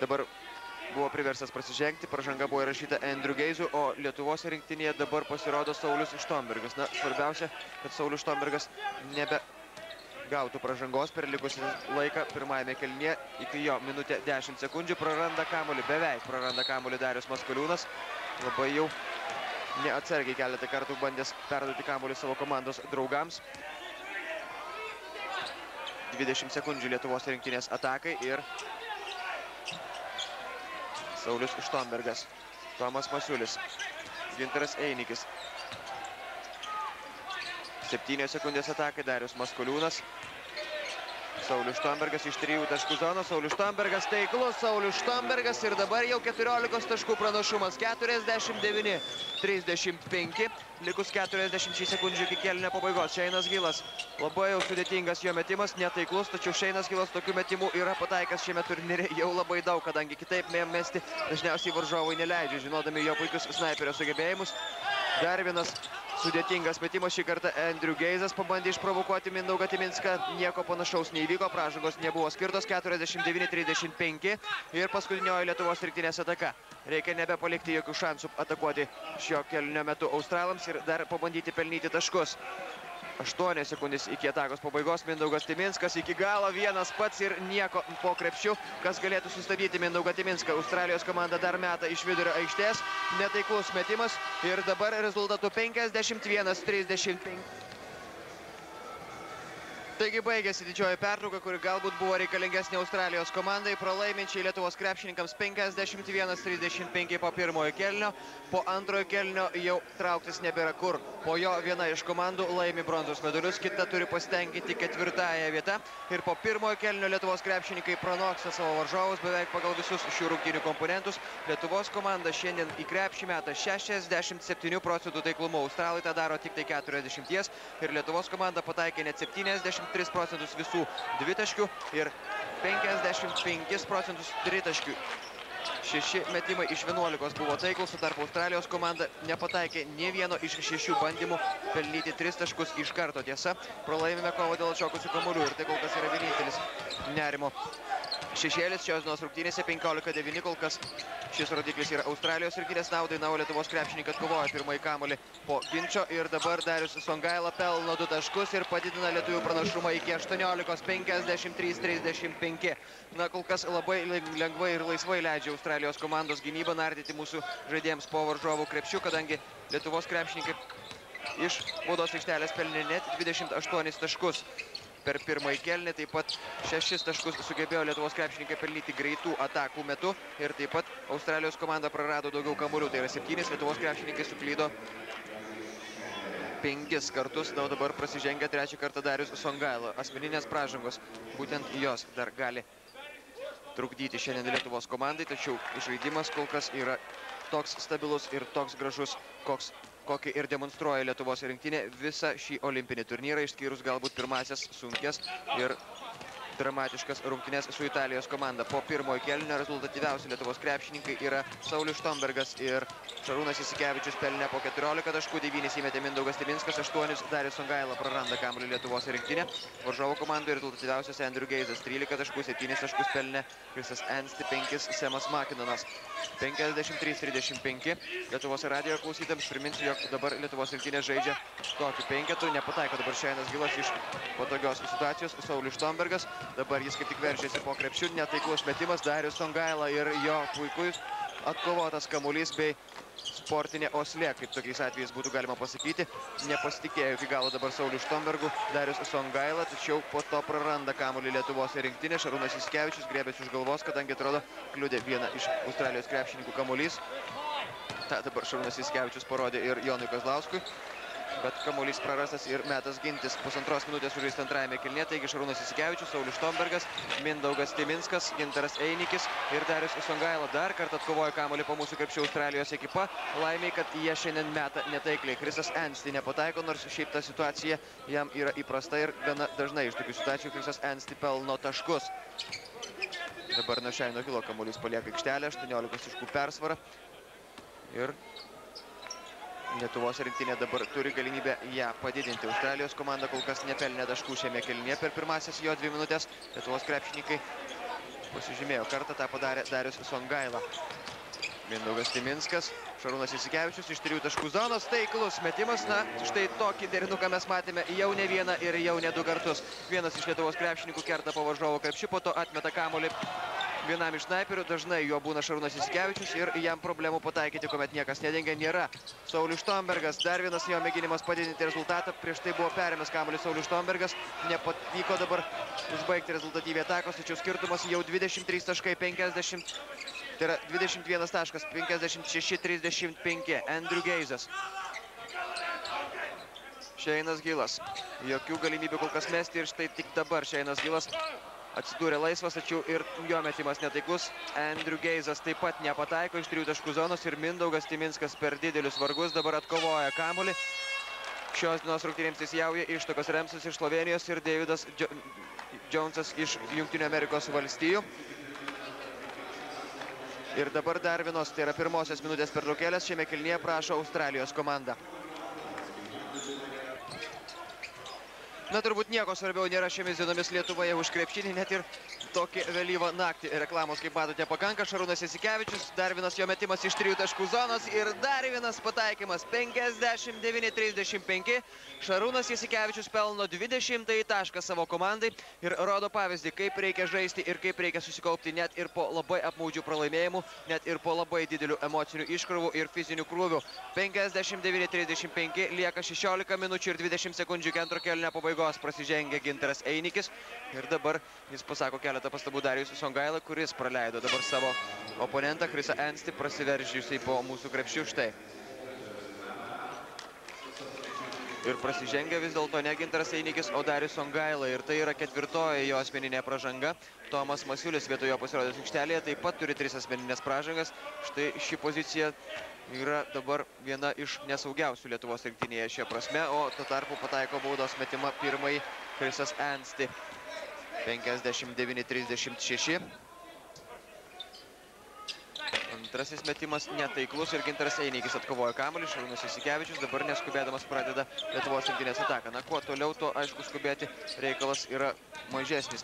dabar buvo priverstas prasižengti. Pražanga buvo įrašyta Andrew Geizui, o Lietuvos rinktinėje dabar pasirodo Saulius Štombergas. Na, svarbiausia, kad Saulius Štombergas nebegautų pražangos per likusį laiką pirmajame kėlinyje. Iki jo minutė 10 sekundžių. Praranda kamuolį, beveik praranda kamuolį Darius Maskoliūnas. Labai jau neatsargiai keletą kartų bandęs perduoti kamuolį savo komandos draugams. 20 sekundžių Lietuvos rinktinės atakai ir Saulius Štombergas, Tomas Masiulis, Gintaras Einikis. 7 sekundės atakai Darius Maskoliūnas. Saulius Štombergas iš 3 taškų zonos. Saulius Štombergas taiklus, Saulius Štombergas ir dabar jau 14 taškų pranašumas. 49-35, likus 40 sekundžių iki kėlinio pabaigos. Šeinas Hilas, labai jau sudėtingas jo metimas, netaiklus, tačiau Šeinas Hilas tokių metimų yra pataikęs šiame turnyre jau labai daug, kadangi kitaip mesti dažniausiai varžovai neleidžia, žinodami jo puikius snaiperio sugebėjimus. Dar vienas sudėtingas metimas, šį kartą Andrew Geizas pabandė išprovokuoti Mindaugą Timinską, nieko panašaus neįvyko, pražangos nebuvo skirtos. 49-35 ir paskutinioji Lietuvos rinktinės ataka. Reikia nebepalikti jokių šansų atakuoti šio kėlinio metu australams ir dar pabandyti pelnyti taškus. 8 sekundės iki atakos pabaigos. Mindaugas Timinskas iki galo vienas pats ir nieko po krepšiu, kas galėtų sustabdyti Mindaugą Timinską. Australijos komanda dar meta iš vidurio aikštės, netaiklus metimas ir dabar rezultatu 51-35. Taigi baigėsi didžioji pertrauka, kuri galbūt buvo reikalingesnė Australijos komandai, pralaiminčiai Lietuvos krepšininkams 51-35 po pirmojo kėlinio. Po antrojo kėlinio jau trauktis nebėra kur. Po jo viena iš komandų laimi bronzos medalius, kita turi pasitenkinti 4-ąją vietą. Ir po pirmojo kėlinio Lietuvos krepšininkai pranoksta savo varžovus beveik pagal visus šių rungtynių komponentus. Lietuvos komanda šiandien į krepšį meta 67% taiklumu. Australai tą daro tik tai 40 ir Lietuvos komanda pataikė net 73% visų dvitaškių ir 55% tritaškių. 6 metimai iš 11 buvo taiklus, o tarp Australijos komanda nepataikė nė vieno iš 6 bandymų pelnyti 3 taškus iš karto. Tiesa, pralaimime kovą dėl atšokusių kamuolių ir tai kol kas yra vienintelis nerimo šešėlis šios dienos rungtynėse. 15-9 kol kas šis rodiklis yra Australijos rinktinės naudai, na, o Lietuvos krepšininkai atkovoja pirmąjį kamuolį po ginčo ir dabar Darius Songaila pelno 2 taškus ir padidina lietuvių pranašumą iki 18, 53-35. Na, kol kas labai lengvai ir laisvai leidžia Australijos komandos gynybą nardyti mūsų žaidėjams po varžovų krepšių, kadangi Lietuvos krepšininkai iš baudos aikštelės pelnė net 28 taškus. Per pirmąjį kėlinį taip pat 6 taškus sugebėjo Lietuvos krepšininkai pelnyti greitų atakų metu ir taip pat Australijos komanda prarado daugiau kamuolių, tai yra 7, Lietuvos krepšininkai suklydo 5 kartus, na, o dabar prasižengia 3 kartą Darius Songaila. Asmeninės pražangos, būtent jos dar gali trukdyti šiandien Lietuvos komandai, tačiau žaidimas kol kas yra toks stabilus ir toks gražus, kokį ir demonstruoja Lietuvos rinktinė visą šį olimpinį turnyrą, išskyrus galbūt pirmasias sunkes ir dramatiškas rungtynes su Italijos komanda. Po pirmojo kėlinio rezultatyviausi Lietuvos krepšininkai yra Saulius Štombergas ir Šarūnas Jasikevičius pelnė po 14 taškų, 9 įmetė Mindaugas Timinskas, 8 Darius Songaila praranda kamuolį Lietuvos rinktinė. Varžovų komandoje rezultatyviausias Andrew Geizas 13 taškų, 7 taškus pelnė Krisas Anstey, 5 Semas Makinonas. 53-35. Lietuvos radijo klausytams priminsiu, jog dabar Lietuvos rinktinė žaidžia tokiu penketu. Nepataiko dabar Šainas Gilas iš patogios situacijos. Saulius Štombergas. Dabar jis kaip tik veržėsi po krepšių. Netaiklus metimas. Darius Songaila ir jo puikus atkovotas kamuolys bei sportinė oslė, kaip tokiais atvejais būtų galima pasakyti. Nepasitikėjo iki galo dabar Saulius Štombergu Darius Songaila, tačiau po to praranda kamuolį Lietuvos rinktinė. Šarūnas Jasikevičius griebėsi už galvos, kadangi atrodo kliudė vieną iš Australijos krepšininkų kamuolys. Ta dabar Šarūnas Jasikevičius parodė ir Jonui Kazlauskui. Bet kamuolys prarastas ir metas gintis. Pusantros minutės sužaista antrajame kėlinyje, taigi Šarūnas Jasikevičius, Saulius Štombergas, Mindaugas Timinskas, Gintaras Einikis ir Darius Songaila dar kartą atkovojo kamuolį po mūsų krepšio Australijos ekipa. Laimiai, kad jie šiandien meta netaikliai. Krisas Anstey nepataiko, nors šiaip ta situacija jam yra įprasta ir gana dažnai iš tokių situacijų Krisas Anstey pelno taškus. Dabar nuo Šaino Hilo kamuolys palieka aikštelę, 18 taškų persvara. Ir Lietuvos rinktinė dabar turi galimybę ją padidinti. Australijos komanda kol kas nepelnė taškų šiame kėlinyje per pirmasias jo 2 minutės. Lietuvos krepšininkai pasižymėjo kartą, tą padarė Darius Songaila. Mindaugas Timinskas, Šarūnas Jasikevičius iš 3 taškų zonos, taiklus metimas. Na, štai tokį derinuką mes matėme jau ne vieną ir jau ne 2 kartus. Vienas iš Lietuvos krepšininkų kerta po varžovo krepšį, po to atmeta kamuolį vienam iš snaiperių, dažnai jo būna Šarūnas Jasikevičius ir jam problemų pataikyti, kuomet niekas nedengia, nėra. Saulius Štombergas, dar vienas jo mėginimas padidinti rezultatą, prieš tai buvo perėmęs kamuolį Saulius Štombergas, nepavyko dabar užbaigti rezultatyviai atakos, tačiau skirtumas jau 23 taškai, 50, tai yra 21 taškas, 56-35, Andrew Geizas. Šainas Gilas, jokių galimybių kol kas mesti ir štai tik dabar Šainas Gilas atsidūrė laisvas, tačiau ir jo metimas netaiklus. Andrew Geizas taip pat nepataiko iš 3 taškų zonos ir Mindaugas Timinskas per didelius vargus dabar atkovoja kamuolį. Šios dienos rungtynėms teisėjauja Ištakas Remsas iš Slovenijos ir Davidas Jonesas iš Jungtinių Amerikos valstijų. Ir dabar dar vienos, tai yra pirmosios minutės pertraukėlės šiame kėlinyje prašo Australijos komanda. Na, turbūt nieko svarbiau nėra šiomis dienomis Lietuvoje už krepšinį, net ir tokį vėlyvą naktį. Reklamos, kaip matote, pakanka. Šarūnas Jasikevičius, dar vienas jo metimas iš 3 taškų zonos ir dar vienas pataikymas. 59-35. Šarūnas Jasikevičius pelno 20-ąjį tašką savo komandai ir rodo pavyzdį, kaip reikia žaisti ir kaip reikia susikaupti net ir po labai apmaudžių pralaimėjimų, net ir po labai didelių emocinių iškrovų ir fizinių krūvių. 59-35, lieka 16 minučių ir 20 sekundžių iki antro kėlinio pabaigos. pabaigos prasižengė Gintaras Einikis. Ir dabar jis pasako keletą pastabų Darijus Songaila, kuris praleido dabar savo oponentą Chrisą Anstį, prasiveržiusiai po mūsų krepšių štai. Ir prasižengia vis dėlto ne Gintaras Einikis, o Darijus Songaila. Ir tai yra ketvirtoji jo asmeninė pražanga. Tomas Masiulis vietojo pasirodęs aikštelėje taip pat turi 3 asmeninės pražangas. Štai ši pozicija yra dabar viena iš nesaugiausių Lietuvos rinktinėje šia prasme, o tuo tarpu pataiko baudos metimą pirmąjį Chrisas Anstį. 59-36. Antrasis metimas netaiklus ir Gintaras Einikis atkovojo kamuolį. Šarūnas Jasikevičius dabar neskubėdamas pradeda Lietuvos rinktinės ataką. Na, kuo toliau, tuo aišku skubėti reikalas yra mažesnis.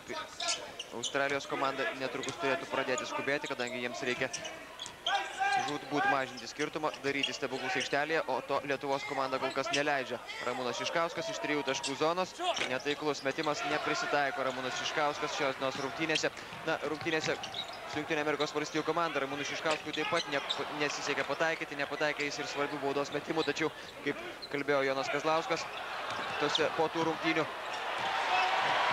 Australijos komanda netrukus turėtų pradėti skubėti, kadangi jiems reikia žūtbūt mažinti skirtumą, daryti stebuklus aikštelėje, o to Lietuvos komanda kol kas neleidžia. Ramūnas Šiškauskas iš 3 taškų zonos. Netaiklus metimas, neprisitaiko Ramūnas Šiškauskas šios dienos rungtynėse. Na, rungtynėse su Jungtinių Amerikos valstijų komanda Ramūnui Šiškauskui taip pat nesisekė pataikyti, nepataikė jis ir svarbių baudos metimų, tačiau, kaip kalbėjo Jonas Kazlauskas, po tų rungtynių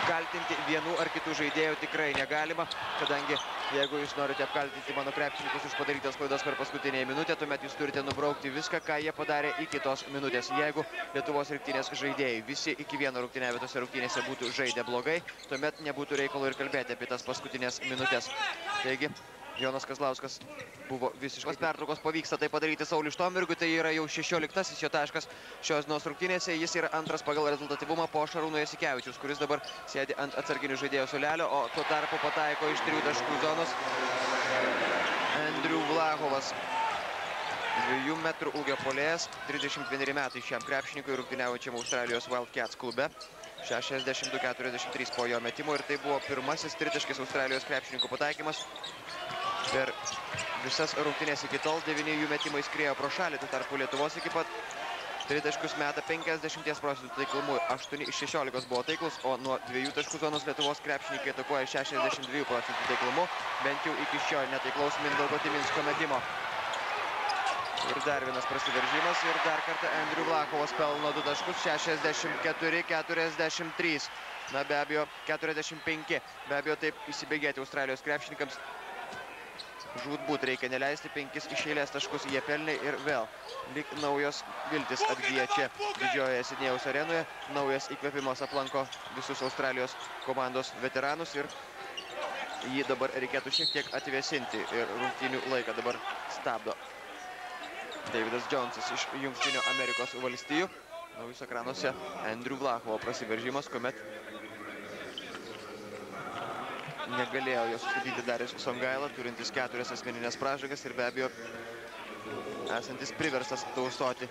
kaltinti vienų ar kitų žaidėjų tikrai negalima, kadangi jeigu jūs norite apkaltinti mano krepšininkus už padarytas klaidas per paskutinėje minutę, tuomet jūs turite nubraukti viską, ką jie padarė iki tos minutės. Jeigu Lietuvos rinktinės žaidėjai visi iki vieno rungtyniavimo rungtynėse būtų žaidę blogai, tuomet nebūtų reikalo ir kalbėti apie tas paskutinės minutės. Taigi, Jonas Kazlauskas buvo visiškos pertraukos, pavyksta tai padaryti Sauliui Štombergui, tai yra jau 16-asis jo taškas šios dienos rungtynėse, jis yra antras pagal rezultatyvumą po Šarūno Jasikevičiaus, kuris dabar sėdi ant atsarginių žaidėjų suolelio, o tuo tarpu pataiko iš 3 taškų zonos Andrių Vlahovas. 2 metrų ūgio puolėjas, 31 metai šiam krepšininkui rungtyniaujančiam Australijos Wildcats klube. 62-43 po jo metimo ir tai buvo pirmasis tritaškis Australijos krepšininkų pataikymas. Per visas rungtynės iki tol 9 jų metimai skriejo pro šalį, tuo tarpu Lietuvos ekipa tritaškius meta 50% taiklumu, 8 iš 16 buvo taiklus, o nuo 2 taškų zonos Lietuvos krepšininkai atakuoja 62% taiklumu, bent jau iki šio netaiklaus Mindaugo Timinsko metimo. Ir dar vienas prasiveržimas ir dar kartą Andrių Vlahovas pelno 2 taškus, 64-43. Na, be abejo, 45. Be abejo, taip įsibėgėti Australijos krepšininkams žūtbūt reikia neleisti, 5 iš eilės taškus jie pelnė ir vėl lyg naujos viltis atgyja čia didžiojoje Sidnėjaus arenoje. Naujas įkvėpimas aplanko visus Australijos komandos veteranus ir jį dabar reikėtų šiek tiek atvėsinti ir rungtynių laiką dabar stabdo Davidas Jonesas iš Jungtinių Amerikos valstijų. Naujus ekranuose Andrių Vlahovo prasiveržimas, kuomet negalėjo jo sustabdyti Darijus Songaila, turintis 4 asmeninės pražangas ir be abejo esantis priverstas tausoti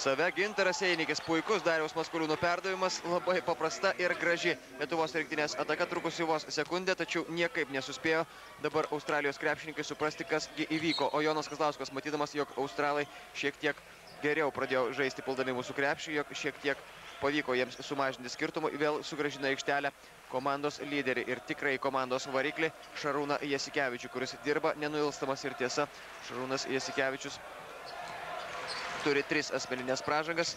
save. Gintaras Einikis, puikus Dariaus Maskoliūno perdavimas, labai paprasta ir graži Lietuvos rinktinės ataka, trukusi vos sekundę, tačiau niekaip nesuspėjo dabar Australijos krepšininkai suprasti, kas įvyko. O Jonas Kazlauskas, matydamas, jog australai šiek tiek geriau pradėjo žaisti puldami mūsų krepšį, jog šiek tiek pavyko jiems sumažinti skirtumą, vėl sugrąžina aikštelę komandos lyderį ir tikrai komandos variklį Šarūną Jasikevičių, kuris dirba nenuilstamas ir tiesa. Šarūnas Jasikevičius turi 3 asmeninės pražangas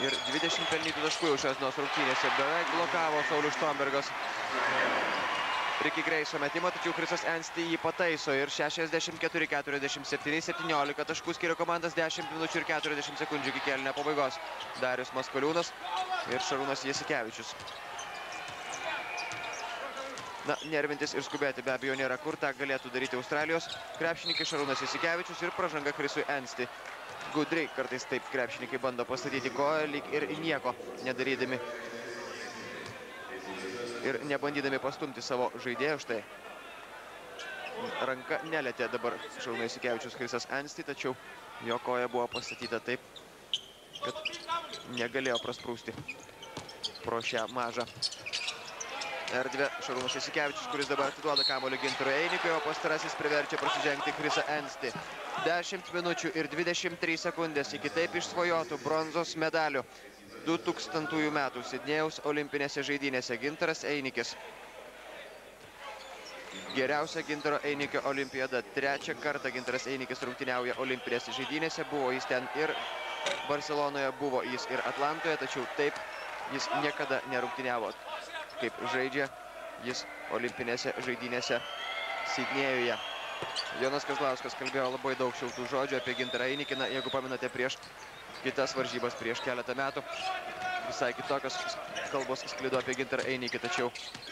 ir 20 pelnytų taškų jau šios dienos rungtynėse. Beveik blokavo Saulius Štombergas Ricky Greiso metimą, tačiau Chrisas Anstį jį pataiso ir 64-47, 17 taškų skiria komandas, 10 minučių ir 40 sekundžių iki kėlinio pabaigos. Darius Maskoliūnas ir Šarūnas Jasikevičius. Na, nervintis ir skubėti be abejo nėra kur, tą galėtų daryti Australijos krepšininkai Šarūnas Jasikevičius ir pražanga Chrisui Anstį. Gudriai kartais taip krepšininkai bando pastatyti koją, lyg ir nieko nedarydami ir nebandydami pastumti savo žaidėjų. Štai ranka nelietė dabar Šarūno Jasikevičius Chrisas Anstį, tačiau jo koja buvo pastatyta taip, kad negalėjo prasprūsti pro šią mažą erdvę. Šarūnas Jasikevičius, kuris dabar atiduoda kamuolį Gintarui Einikui, o pastarasis priverčia prasižengti Chrisą Anstį. 10 minučių ir 23 sekundės iki taip išsvajotų bronzos medalių 2000 metų Sidnėjaus olimpinėse žaidynėse. Gintaras Einikis. Geriausia Gintaro Einikio olimpiada. 3 kartą Gintaras Einikis rungtyniauja olimpinėse žaidynėse. Buvo jis ten ir Barcelonoje, buvo jis ir Atlantoje, tačiau taip jis niekada nerungtyniavo kaip žaidžia jis olimpinėse žaidynėse Sidnėjuje. Jonas Kazlauskas kalbėjo labai daug šiltų žodžių apie Gintarą Einikiną, jeigu pamenate prieš kitas varžybas prieš keletą metų. Visai kitokios kalbos sklido apie Gintarą Einikį, tačiau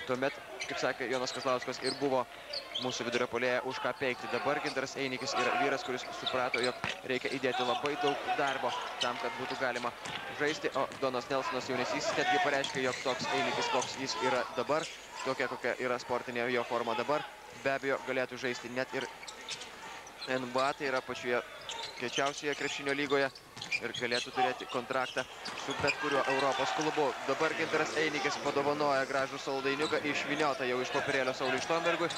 tuomet, kaip sakė Jonas Kazlauskas, ir buvo mūsų vidurio puolėja už ką peikti. Dabar Gintaras Einikis yra vyras, kuris suprato, jog reikia įdėti labai daug darbo tam, kad būtų galima žaisti, o Donas Nelsonas jaunesys netgi pareiškė, jog toks Einikis, koks jis yra dabar, tokia kokia yra sportinė jo forma dabar, be abejo galėtų žaisti net ir NBA, tai yra pačioje kiečiausioje krepšinio lygoje ir galėtų turėti kontraktą su bet kuriuo Europos klubu. Dabar Gintaras Einikis padovanoja gražų saldainiuką, išvyniota jau iš popierėlio Sauliui Štombergui.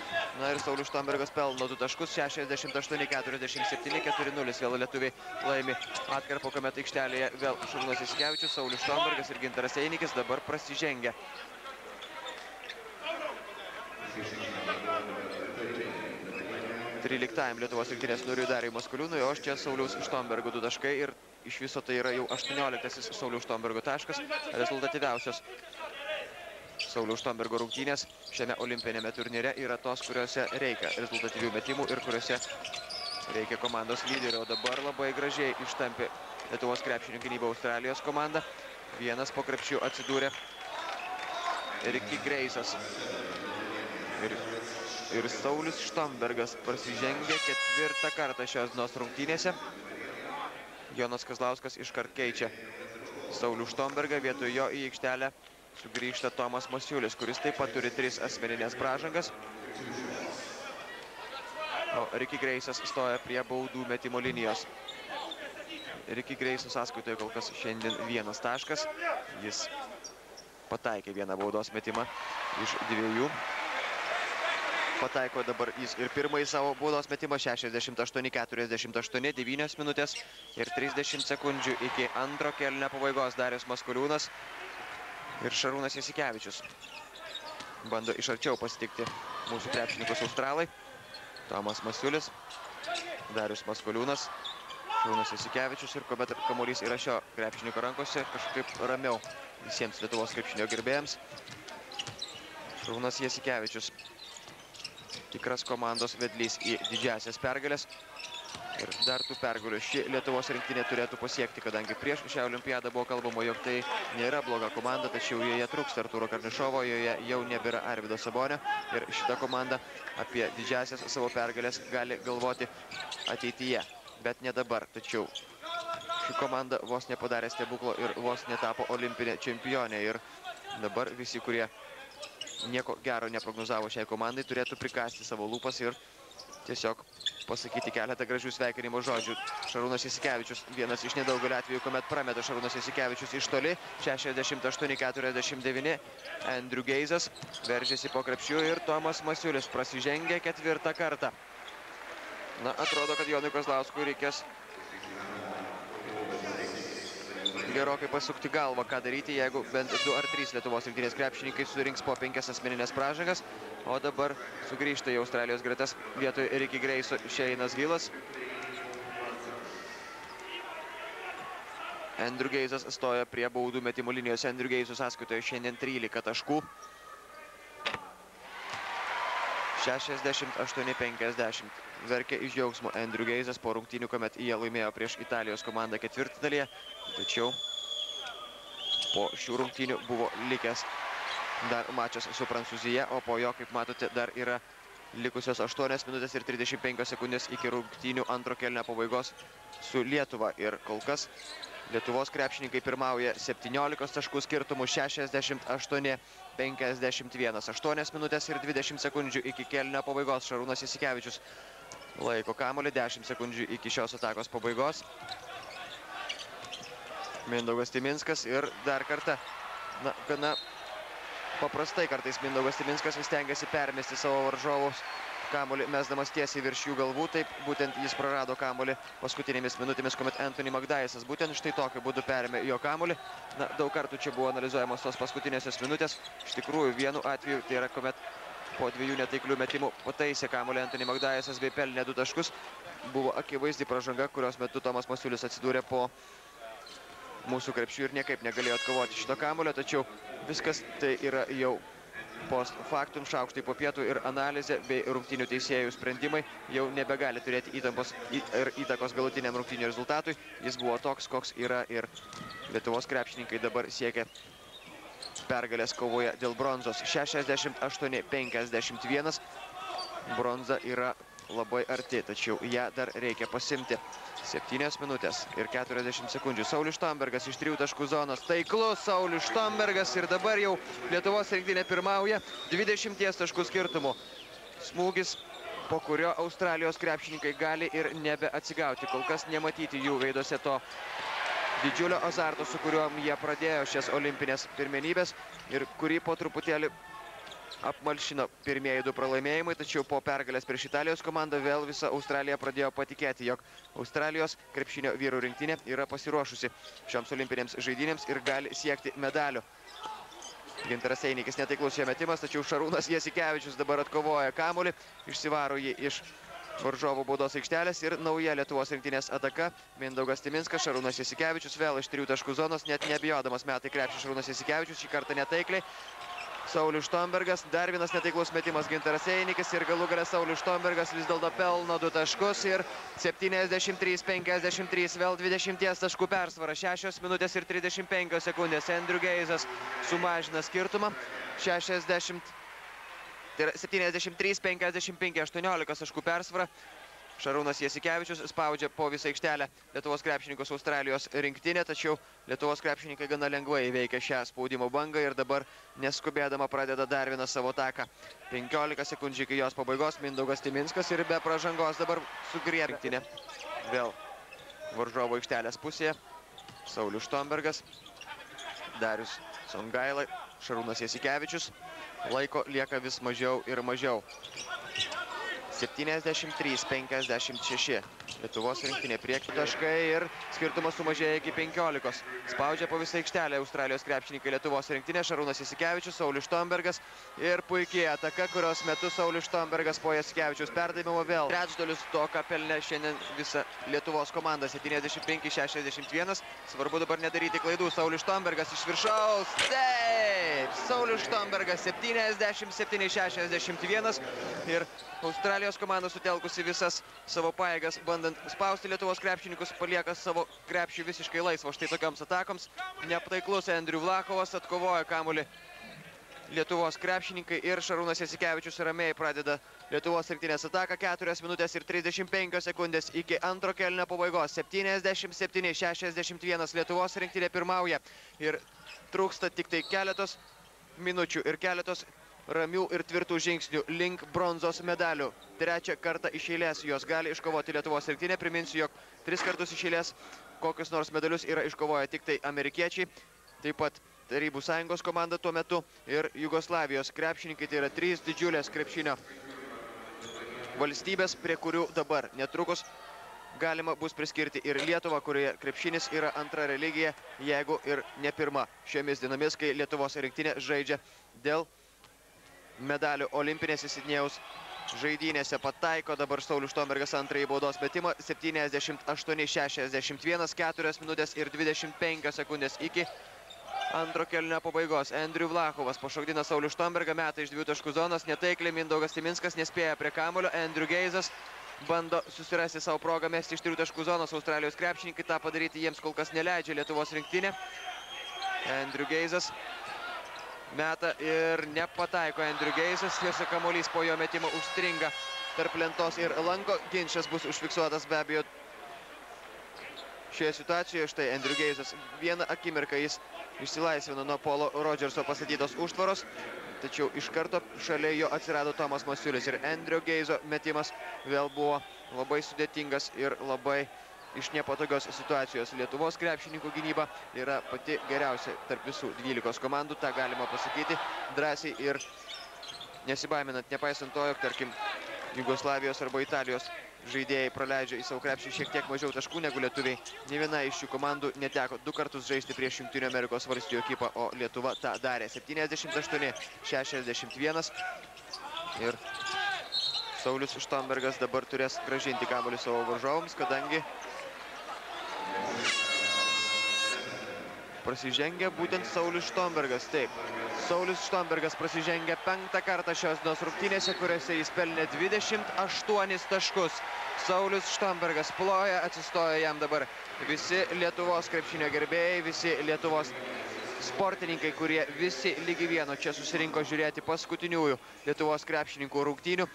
Na ir Saulius Štombergas pelno 2 taškus, 68-47, 4-0. Vėl lietuviai laimi atkarpą, kuomet aikštelėje vėl Šarūnas Jasikevičius, Saulius Štombergas ir Gintaras Einikis dabar prasižengia. 13 Lietuvos rinktinės nariui Dariui Maskoliūnui, o čia Sauliaus Štombergo 2 taškai ir iš viso tai yra jau 18-asis Sauliaus Štombergo taškas, rezultatyviausios Sauliaus Štombergo rungtynės šiame olimpinėme turnyre yra tos, kuriuose reikia rezultatyvių metimų ir kuriuose reikia komandos lyderio. O dabar labai gražiai ištampė Lietuvos krepšinio gynybą Australijos komanda. Vienas po krepšiu atsidūrė Ricky Grace'as. Ir Saulius Štombergas prasižengė 4. kartą šios dienos rungtynėse. Jonas Kazlauskas iškart keičia Saulių Štombergą, vietoj jo į aikštelę sugrįžta Tomas Masiulis, kuris taip pat turi 3 asmeninės pražangas. O Ricky Grace'as stoja prie baudų metimo linijos. Ricky Grace'o sąskaitoje kol kas šiandien 1 taškas. Jis pataikė vieną baudos metimą iš 2. Pataiko dabar jis ir pirmąjį savo baudos metimą, 68-48, 9 minutės ir 30 sekundžių iki antro kėlinio pabaigos. Darius Maskoliūnas ir Šarūnas Jasikevičius bando iš arčiau pasitikti mūsų krepšininkus australai. Tomas Masiulis, Darius Maskoliūnas, Šarūnas Jasikevičius ir kuomet kamuolys yra šio krepšininko rankose, kažkaip ramiau visiems Lietuvos krepšinio gerbėjams. Šarūnas Jasikevičius, tikras komandos vedlys į didžiasias pergalės. Ir dar tų pergalių ši Lietuvos rinktinė turėtų pasiekti, kadangi prieš šią olimpiadą buvo kalbama, jog tai nėra bloga komanda, tačiau joje trūksta Artūro Karnišovo, joje jau nebėra Arvydo Sabonio. Ir šita komanda apie didžiasias savo pergalės gali galvoti ateityje, bet ne dabar. Tačiau ši komanda vos nepadarė stebuklo ir vos netapo olimpinė čempionė. Ir dabar visi, kurie nieko gero neprognozavo šiai komandai, turėtų prikasti savo lūpas ir tiesiog pasakyti keletą gražių sveikinimo žodžių. Šarūnas Jasikevičius, vienas iš nedaugelio atvejų, kuomet prameta Šarūnas Jasikevičius iš toli, 68-49. Andrew Geizas veržėsi po krepšiu ir Tomas Masiulis prasižengė 4. kartą. Na, atrodo, kad Jonui Kazlauskui reikės gerokai pasukti galvą, ką daryti, jeigu bent 2 ar 3 Lietuvos rinktinės krepšininkai surinks po 5 asmeninės pražangas. O dabar sugrįžta į Australijos gretas vietoj Ricky Grace'o Šeinas Hilas. Andrew Geizas stoja prie baudų metimo linijos. Andrew Geizų sąskaitoje šiandien 13 taškų. 68-50. Verkė iš džiaugsmo Andrew Geizas po rungtynių, kuomet jie laimėjo prieš Italijos komandą ketvirtfinalyje. Tačiau po šių rungtynių buvo likęs dar mačas su Prancūzija, o po jo, kaip matote, dar yra likusios 8 minutės ir 35 sekundės iki rungtynių antro kėlinio pabaigos su Lietuva. Ir kol kas Lietuvos krepšininkai pirmauja 17 taškų skirtumų, 68-51. 8 minutės ir 20 sekundžių iki kėlinio pabaigos. Šarūnas Jasikevičius laiko kamuolį, 10 sekundžių iki šios atakos pabaigos. Mindaugas Timinskas ir dar kartą, na, gana paprastai kartais Mindaugas Timinskas vis stengiasi permesti savo varžovus kamuolį, mesdamas tiesiai virš jų galvų. Taip, būtent jis prarado kamuolį paskutinėmis minutėmis, kuomet Anthony Magdaisas būtent štai tokiu būdu perėmė jo kamuolį. Na, daug kartų čia buvo analizuojamos tos paskutinėsios minutės. Iš tikrųjų, vienu atveju, tai yra kuomet po 2 netaiklių metimų pataisė kamuolį Anthony Magdaisas bei pelnė 2 taškus. Buvo akivaizdi pražanga, kurios metu Tomas Masiulis atsidūrė po mūsų krepšių ir niekaip negalėjo atkovoti šito kamuolio, tačiau viskas tai yra jau post factum, šaukštai po pietų ir analizė bei rungtynių teisėjų sprendimai jau nebegali turėti įtampos ir įtakos galutiniam rungtynių rezultatui. Jis buvo toks, koks yra ir Lietuvos krepšininkai dabar siekia pergalės kovoje dėl bronzos. 68-51. Bronza yra labai arti, tačiau ją dar reikia pasimti. 7 minutės ir 40 sekundžių. Saulius Štombergas iš 3 taškų zonos. Taiklus Saulius Štombergas ir dabar jau Lietuvos rinktinė pirmauja 20 taškų skirtumu. Smūgis, po kurio Australijos krepšininkai gali ir nebeatsigauti. Kol kas nematyti jų veiduose to didžiulio azarto, su kuriuo jie pradėjo šias olimpinės pirmenybės ir kurį po truputėlį apmalšino pirmieji 2 pralaimėjimai, tačiau po pergalės prieš Italijos komandą vėl visa Australija pradėjo patikėti, jog Australijos krepšinio vyrų rinktinė yra pasiruošusi šioms olimpinėms žaidynėms ir gali siekti medalių. Gintaras Einikis netaiklus jo metimas, tačiau Šarūnas Jasikevičius dabar atkovoja kamuolį, išsivaro jį iš varžovų baudos aikštelės ir nauja Lietuvos rinktinės ataka. Mindaugas Timinskas, Šarūnas Jasikevičius vėl iš 3 taškų zonos, net nebijodamas metai krepšį Šarūnas Jasikevičius, šį kartą netaikliai. Saulius Štombergas, dar vienas netaiklus metimas Gintaras Einikis ir galų gale Saulius Štombergas vis dėlto pelno 2 taškus ir 73-53 vėl 20 taškų persvara. 6 minutės ir 35 sekundės. Andrew Geizas sumažina skirtumą. 73-55, 18 taškų persvara. Šarūnas Jasikevičius spaudžia po visą aikštelę Lietuvos krepšininkus Australijos rinktinė, tačiau Lietuvos krepšininkai gana lengvai įveikia šią spaudimo bangą ir dabar neskubėdama pradeda dar vieną savo ataką. 15 sekundžių iki jos pabaigos. Mindaugas Timinskas ir be pražangos dabar sugriebia rinktinė. Vėl varžovo aikštelės pusėje. Saulius Štombergas, Darius Songaila, Šarūnas Jasikevičius. Laiko lieka vis mažiau ir mažiau. 73-56. Lietuvos rinktinė priekį taškai ir skirtumas sumažėja iki 15. Spaudžia po visą aikštelę Australijos krepšininkai Lietuvos rinktinė. Šarūnas Jasikevičius, Saulius Štombergas ir puikiai ataka, kurios metu Saulius Štombergas po Jasikevičiaus perdavimo vėl. Trečdalis to, ką pelnė šiandien visa Lietuvos komanda. 75-61. Svarbu dabar nedaryti klaidų. Saulius Štombergas iš viršaus. Taip! Saulius Štombergas 77-61 ir Australijos komanda sutelkusi visas savo pajėgas, bandant spausti Lietuvos krepšininkus, palieka savo krepšį visiškai laisvo štai tokiams atakoms. Neptaiklus Andrius Vlachovas atkovoja kamuolį Lietuvos krepšininkai ir Šarūnas Jasikevičius ramiai pradeda Lietuvos rinktinės ataką. 4 minutės ir 35 sekundės iki antro kėlinio pabaigos. 77-61 Lietuvos rinktinė pirmauja ir trūksta tik tai keletos minučių ir keletos ramių ir tvirtų žingsnių link bronzos medalių. 3 kartą iš eilės jos gali iškovoti Lietuvos rinktinė. Priminsiu, jog 3 kartus iš eilės kokius nors medalius yra iškovoję tik tai amerikiečiai, taip pat Tarybų sąjungos komanda tuo metu ir Jugoslavijos krepšininkai. Tai yra 3 didžiulės krepšinio valstybės, prie kurių dabar netrukus galima bus priskirti ir Lietuvą, kurioje krepšinis yra antra religija, jeigu ir ne pirma šiomis dienomis, kai Lietuvos rinktinė žaidžia dėl medalių olimpinėse Sidnėjaus žaidynėse. Pataiko dabar Saulius Štombergas antrąjį baudos metimą. 78-61, 4 minutės ir 25 sekundės iki antro kėlinio pabaigos. Andrius Vlachovas pašokdina Saulius Štombergą, meta iš 2 taškų zonos. Netaikliai Mindaugas Timinskas nespėja prie kamulio. Andrew Geizas bando susirasti savo progą mesti iš 3 taškų zonos. Australijos krepšininkai tą padaryti jiems kol kas neleidžia Lietuvos rinktinė. Andrew Geizas meta ir nepataiko Andrew Geizas. Tiesa, kamuolys po jo metimo užstringa tarp lentos ir lanko. Ginčas bus užfiksuotas be abejo šioje situacijoje. Štai Andrew Geizas vieną akimirką jis išsilaisvino nuo Polo Rodžerso pastatytos užtvaros, tačiau iš karto šalia jo atsirado Tomas Masiulis ir Andrew Geizo metimas vėl buvo labai sudėtingas ir labai iš nepatogios situacijos. Lietuvos krepšininkų gynyba yra pati geriausia tarp visų 12 komandų, tą galima pasakyti drąsiai ir nesibaiminant, nepaisant to, jog tarkim Jugoslavijos arba Italijos žaidėjai praleidžia į savo krepšį šiek tiek mažiau taškų negu lietuviai. Nė viena iš šių komandų neteko 2 kartus žaisti prieš Jungtinių Amerikos valstijų ekipą, o Lietuva tą darė. 78-61 ir Saulius Štombergas dabar turės grąžinti kamuolį savo varžovams, kadangi prasižengia būtent Saulius Štombergas. Taip, Saulius Štombergas prasižengia 5. kartą šios dienos rungtynėse, kuriuose jis pelnė 28 taškus. Saulius Štombergas ploja, atsistoja jam dabar visi Lietuvos krepšinio gerbėjai, visi Lietuvos sportininkai, kurie visi lygi vieno čia susirinko žiūrėti paskutiniųjų Lietuvos krepšininkų rungtynių.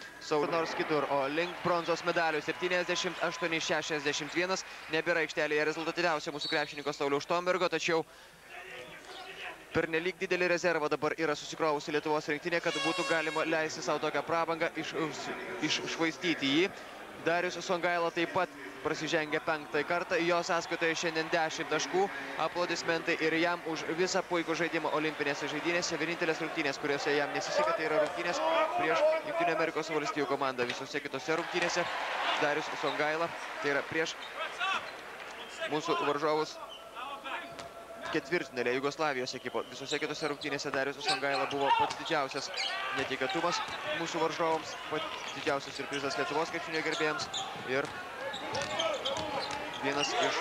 Nors kitur, o link bronzos medalių 78-61. Nebėra aikštelėje rezultatyviausia mūsų krepšininko Sauliaus Štombergo, tačiau pernelyg didelį rezervą dabar yra susikrovusi Lietuvos rinktinė, kad būtų galima leisti savo tokią prabangą iššvaistyti jį. Darius Songaila taip pat prasižengia 5. kartą, jo sąskaitoje šiandien 10 taškų, aplodismentai ir jam už visą puikų žaidimą olimpinėse žaidynėse. Vienintelės rungtynės, kuriuose jam nesiseka, tai yra rungtynės prieš Jungtinių Amerikos valstijų komandą. Visose kitose rungtynėse Darius Songaila, tai yra prieš mūsų varžovus ketvirtfinalė Jugoslavijos ekipo. Visose kitose rungtynėse Darius Songaila buvo pats didžiausias netikėtumas mūsų varžovams, pats didžiausias siurprizas Lietuvos krepšinio gerbėjams ir vienas iš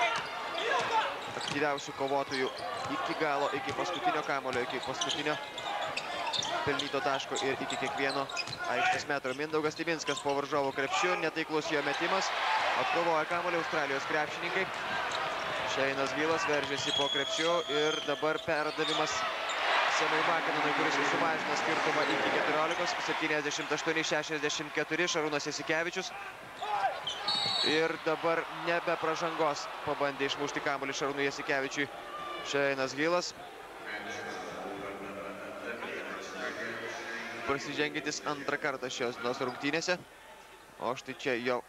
aktyviausių kovotojų iki galo, iki paskutinio kamulio, iki paskutinio pelnyto taško ir iki kiekvieno aikštės metro. Mindaugas Tibinskas po varžovų krepšiu, netaiklus jo metimas, atkovoja kamulį Australijos krepšininkai. Šeinas Gilas veržėsi po krepšiu ir dabar perdavimas Semui Makinonui, kuris sumažina skirtumą iki 14, 78-64, Šarūnas Jasikevičius. Ir dabar nebe pražangos pabandė išmušti kamuolį Šarūnui Jasikevičiui Šeinas Gilas. Prasižengiantis 2. kartą šios dienos rungtynėse. O štai čia jo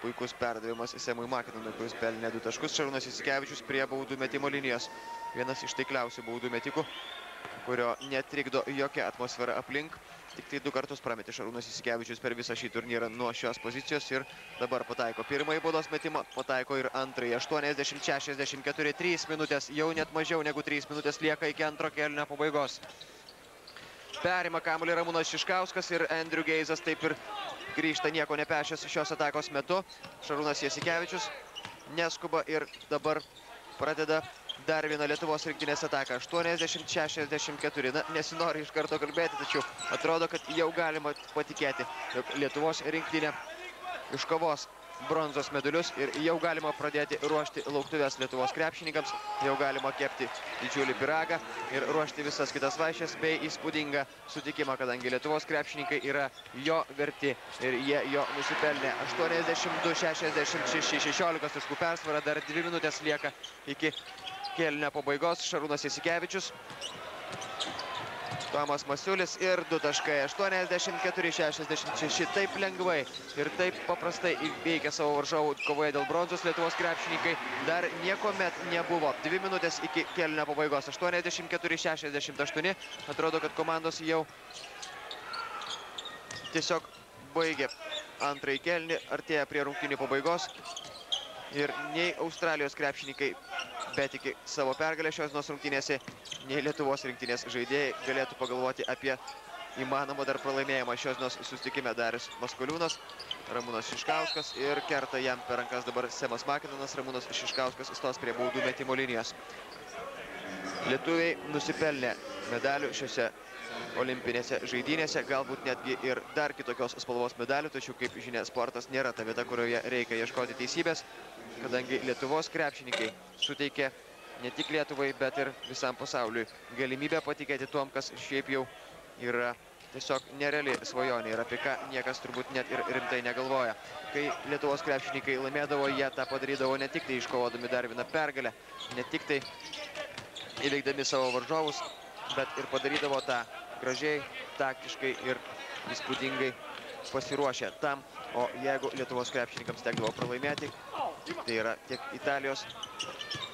puikus perdavimas Semui Makinonui, kuris pelnė 2 taškus. Šarūnas Jasikevičius prie baudų metimo linijos. Vienas iš taikliausių baudų metikų, kurio netrikdo jokia atmosfera aplink. Tik tai 2 kartus prametė Šarūnas Jasikevičius per visą šį turnyrą nuo šios pozicijos ir dabar pataiko pirmąjį baudos metimą, pataiko ir antrąjį. 80-64, 3 minutės, jau net mažiau negu 3 minutės lieka iki antro kėlinio pabaigos. Perima kamuolį Ramūnas Šiškauskas ir Andrew Geizas taip ir grįžta nieko nepešęs šios atakos metu. Šarūnas Jasikevičius neskuba ir dabar pradeda dar vieną Lietuvos rinktinės ataką. 80-64. Na, nesinori iš karto kalbėti, tačiau atrodo, kad jau galima patikėti, jog Lietuvos rinktinė iškovos bronzos medalius ir jau galima pradėti ruošti lauktuvės Lietuvos krepšininkams. Jau galima kepti didžiulį pyragą ir ruošti visas kitas vaišes bei įspūdingą sutikimą, kadangi Lietuvos krepšininkai yra jo verti ir jie jo nusipelnė. 82-66, 16 taškų persvara, dar 2 minutės lieka iki kėlinio pabaigos. Šarūnas Jasikevičius, Tomas Masiulis ir 2 taškai. 84-66. Taip lengvai ir taip paprastai įveikia savo varžovų kovoje dėl bronzos Lietuvos krepšininkai dar niekuomet nebuvo. 2 minutės iki kėlinio pabaigos. 84-68. Atrodo, kad komandos jau tiesiog baigė antrąjį kėlinį, artėja prie rungtynių pabaigos. Ir nei Australijos krepšininkai betiki savo pergalę šios dienos rungtynėse, nei Lietuvos rinktinės žaidėjai galėtų pagalvoti apie įmanomą dar pralaimėjimą šios dienos susitikime. Darius Maskoliūnas, Ramūnas Šiškauskas ir kerta jam per rankas dabar Semas Makinonas. Ramūnas Šiškauskas stos prie baudų metimo linijos. Lietuviai nusipelnė medalių šiose olimpinėse žaidynėse, galbūt netgi ir dar kitokios spalvos medalių, tačiau, kaip žinia, sportas nėra ta vieta, kurioje reikia ieškoti teisybės, kadangi Lietuvos krepšininkai suteikė ne tik Lietuvai, bet ir visam pasauliui galimybę patikėti tuom, kas šiaip jau yra tiesiog nereali svajonė ir apie ką niekas turbūt net ir rimtai negalvoja. Kai Lietuvos krepšininkai laimėdavo, jie tą padarydavo ne tik tai iškovodami dar vieną pergalę, ne tik tai įveikdami savo varžovus, bet ir padarydavo tą gražiai, taktiškai ir įspūdingai pasiruošę tam. O jeigu Lietuvos krepšininkams tekdavo pralaimėti, tai yra tiek Italijos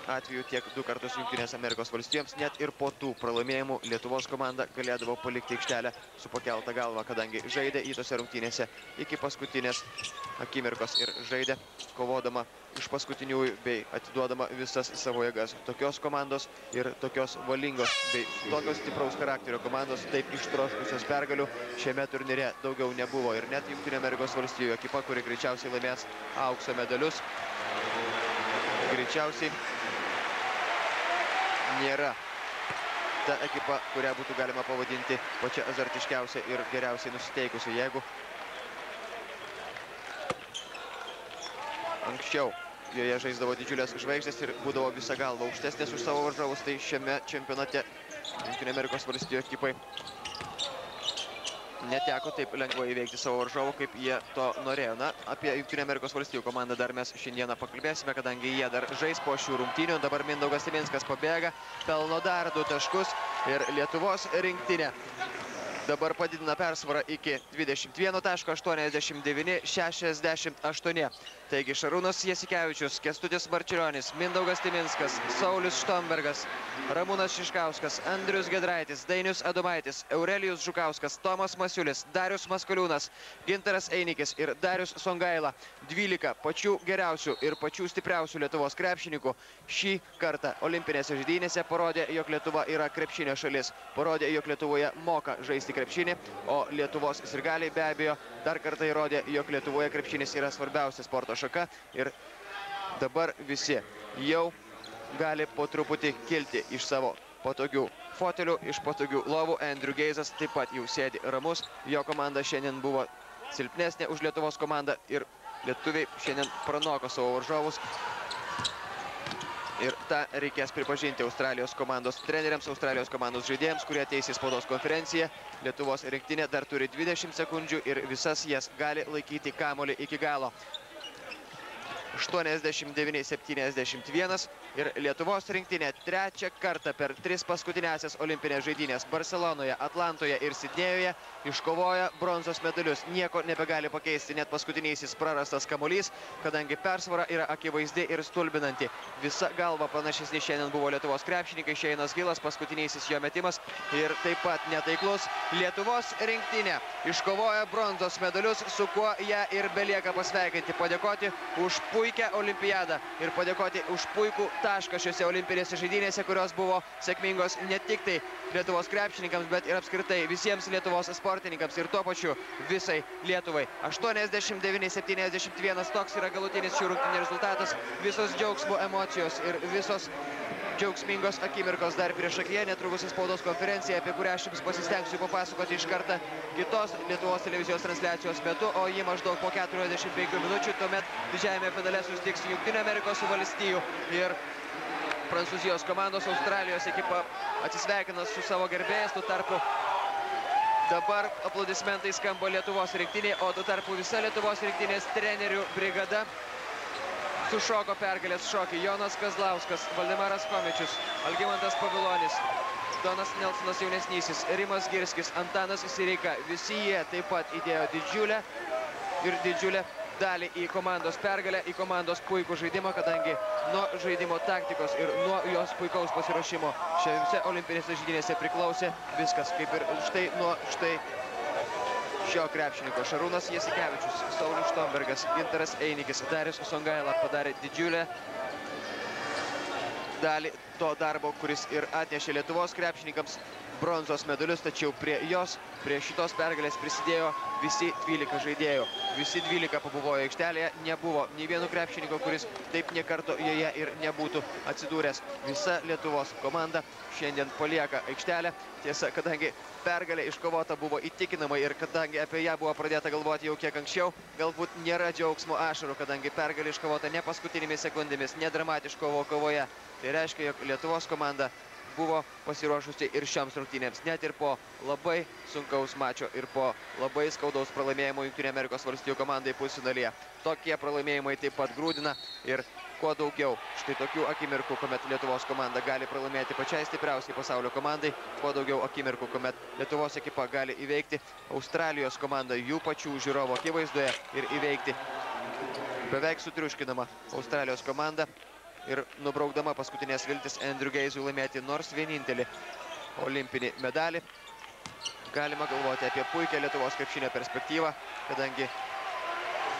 atveju, tiek 2 kartus Jungtinės Amerikos valstijoms, net ir po tų pralaimėjimų Lietuvos komanda galėdavo palikti aikštelę su pakelta galva, kadangi žaidė į tose rungtynėse iki paskutinės akimirkos ir žaidė kovodama iš paskutiniųjų bei atiduodama visas savo jėgas. Tokios komandos ir tokios valingos bei tokios stipraus charakterio komandos taip ištroškusios pergalių šiame turnyre daugiau nebuvo. Ir net Jungtinių Amerikos valstijų ekipa, kuri greičiausiai laimės aukso medalius, greičiausiai nėra ta ekipa, kurią būtų galima pavadinti pačia azartiškiausia ir geriausiai nusiteikusi. Jeigu anksčiau joje žaisdavo didžiulės žvaigždės ir būdavo visą galvą aukštesnės už savo varžovus, tai šiame čempionate Jungtinių Amerikos valstijų ekipai neteko taip lengvai įveikti savo varžovų, kaip jie to norėjo. Na, apie Jungtinių Amerikos valstijų komandą dar mes šiandieną pakalbėsime, kadangi jie dar žais po šių rungtynių. Dabar Mindaugas Timinskas pabėga, pelno dar 2 taškus ir Lietuvos rinktinė dabar padidina persvarą iki 21 taško, 89-68. Taigi Šarūnas Jasikevičius, Kęstutis Marčiulionis, Mindaugas Timinskas, Saulius Štombergas, Ramūnas Šiškauskas, Andrius Gedraitis, Dainius Adomaitis, Aurelijus Žukauskas, Tomas Masiulis, Darius Maskoliūnas, Gintaras Einikis ir Darius Songaila. 12 pačių geriausių ir pačių stipriausių Lietuvos krepšininkų šį kartą olimpinėse žaidynėse parodė, jog Lietuva yra krepšinio šalis. Parodė, jog Lietuvoje moka žaisti krepšinį, o Lietuvos sirgaliai be abejo dar kartą įrodė, jog Lietuvoje krepšinis yra svarbiausia sporto šaka ir dabar visi jau gali po truputį kilti iš savo patogių fotelių, iš patogių lovų. Andrew Geizas taip pat jau sėdi ramus, jo komanda šiandien buvo silpnesnė už Lietuvos komandą ir lietuviai šiandien pranoko savo varžovus. Ir tą reikės pripažinti Australijos komandos treneriams, Australijos komandos žaidėjams, kurie ateis į spaudos konferenciją. Lietuvos rinktinė dar turi 20 sekundžių ir visas jas gali laikyti kamuolį iki galo. 89-71 ir Lietuvos rinktinė trečią kartą per 3 paskutinėsias olimpinės žaidynės Barcelonoje, Atlantoje ir Sidnėjuje iškovoja bronzos medalius. Nieko nebegali pakeisti net paskutinysis prarastas kamuolys, kadangi persvara yra akivaizdi ir stulbinanti. Visa galva panašesni šiandien buvo Lietuvos krepšininkai. Šeinas Gilas, paskutinysis jo metimas ir taip pat netaiklus. Lietuvos rinktinė iškovoja bronzos medalius, su kuo ją ir belieka pasveikinti, padėkoti už puikią olimpiadą ir padėkoti už puikų tašką šiuose olimpinėse žaidynėse, kurios buvo sėkmingos ne tik tai Lietuvos krepšininkams, bet ir apskritai visiems Lietuvos sportininkams ir tuo pačiu visai Lietuvai. 89-71 toks yra galutinis šių rungtynių rezultatas. Visos džiaugsmo emocijos ir visos džiaugsmingos akimirkos dar prieš akiją. Netrukus spaudos konferencija, apie kurią aš jums pasistengsiu papasakoti iš karto kitos Lietuvos televizijos transliacijos metu, o ji maždaug po 45 minučių. Tuomet didžiajame finale susitiks Jungtinių Amerikos valstijų ir Prancūzijos komandos. Australijos ekipa atsisveikina su savo gerbėjais, tuo tarpu dabar aplodismentai skamba Lietuvos rinktinė, o tuo tarpu visa Lietuvos rinktinės trenerių brigada sušoko pergalės šokį. Jonas Kazlauskas, Valdemaras Komičius, Algimantas Pavilonis, Donas Nelsonas jaunesnysis, Rimas Girskis, Antanas Sireika. Visi jie taip pat įdėjo didžiulę dalį į komandos pergalę, į komandos puikų žaidimą, kadangi nuo žaidimo taktikos ir nuo jos puikaus pasiruošimo šiose olimpinėse žaidynėse priklausė viskas. Kaip ir nuo šio krepšininko Šarūnas Jasikevičius, Saulius Štombergas, Gintaras Einikis, Darius Songaila padarė didžiulę dalį to darbo, kuris ir atnešė Lietuvos krepšininkams bronzos medalius, tačiau prie šitos pergalės prisidėjo visi 12 žaidėjų. Visi 12 pabuvojo aikštelėje, nebuvo nei vieno krepšininko, kuris taip nė karto joje ir nebūtų atsidūręs. Visa Lietuvos komanda šiandien palieka aikštelę. Tiesa, kadangi pergalė iškovota buvo įtikinamai ir kadangi apie ją buvo pradėta galvoti jau kiek anksčiau, galbūt nėra džiaugsmo ašarų, kadangi pergalė iškovota ne paskutinėmis sekundėmis, ne dramatiško kovoje. Tai reiškia, jog Lietuvos komanda buvo pasiruošusi ir šioms rungtynėms, net ir po labai sunkaus mačo ir po labai skaudaus pralaimėjimo Jungtinių Amerikos valstijų komandai pusfinalyje. Tokie pralaimėjimai taip pat grūdina ir kuo daugiau štai tokių akimirkų, kuomet Lietuvos komanda gali pralaimėti pačiai stipriausiai pasaulio komandai, kuo daugiau akimirkų, kuomet Lietuvos ekipa gali įveikti Australijos komandą jų pačių žiūrovo akivaizdoje ir įveikti beveik sutriuškinamą Australijos komandą ir nubraukdama paskutinės viltis Andrew Geizui laimėti nors vienintelį olimpinį medalį. Galima galvoti apie puikią Lietuvos krepšinio perspektyvą, kadangi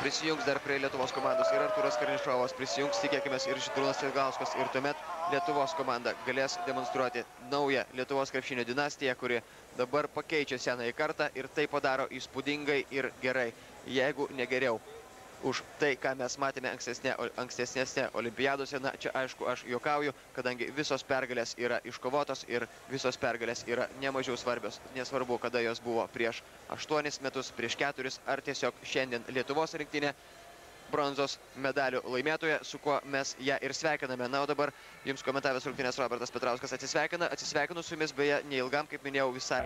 prisijungs dar prie Lietuvos komandos ir Artūras Karnišovas, prisijungs, tikėkime, ir Žydrūnas Ilgauskas, ir tuomet Lietuvos komanda galės demonstruoti naują Lietuvos krepšinio dinastiją, kuri dabar pakeičia senąją kartą ir tai padaro įspūdingai ir gerai, jeigu ne geriau. už tai, ką mes matėme ankstesnėse olimpiadose. Na, čia aišku, aš juokauju, kadangi visos pergalės yra iškovotos ir visos pergalės yra nemažiau svarbios. Nesvarbu, kada jos buvo prieš 8 metus, prieš 4 ar tiesiog šiandien Lietuvos rinktinė bronzos medalių laimėtoja, su kuo mes ją ir sveikiname. Na, o dabar jums komentavęs rungtynės Robertas Petrauskas atsisveikina. Atsisveikinu su jumis beje neilgam, kaip minėjau, visai.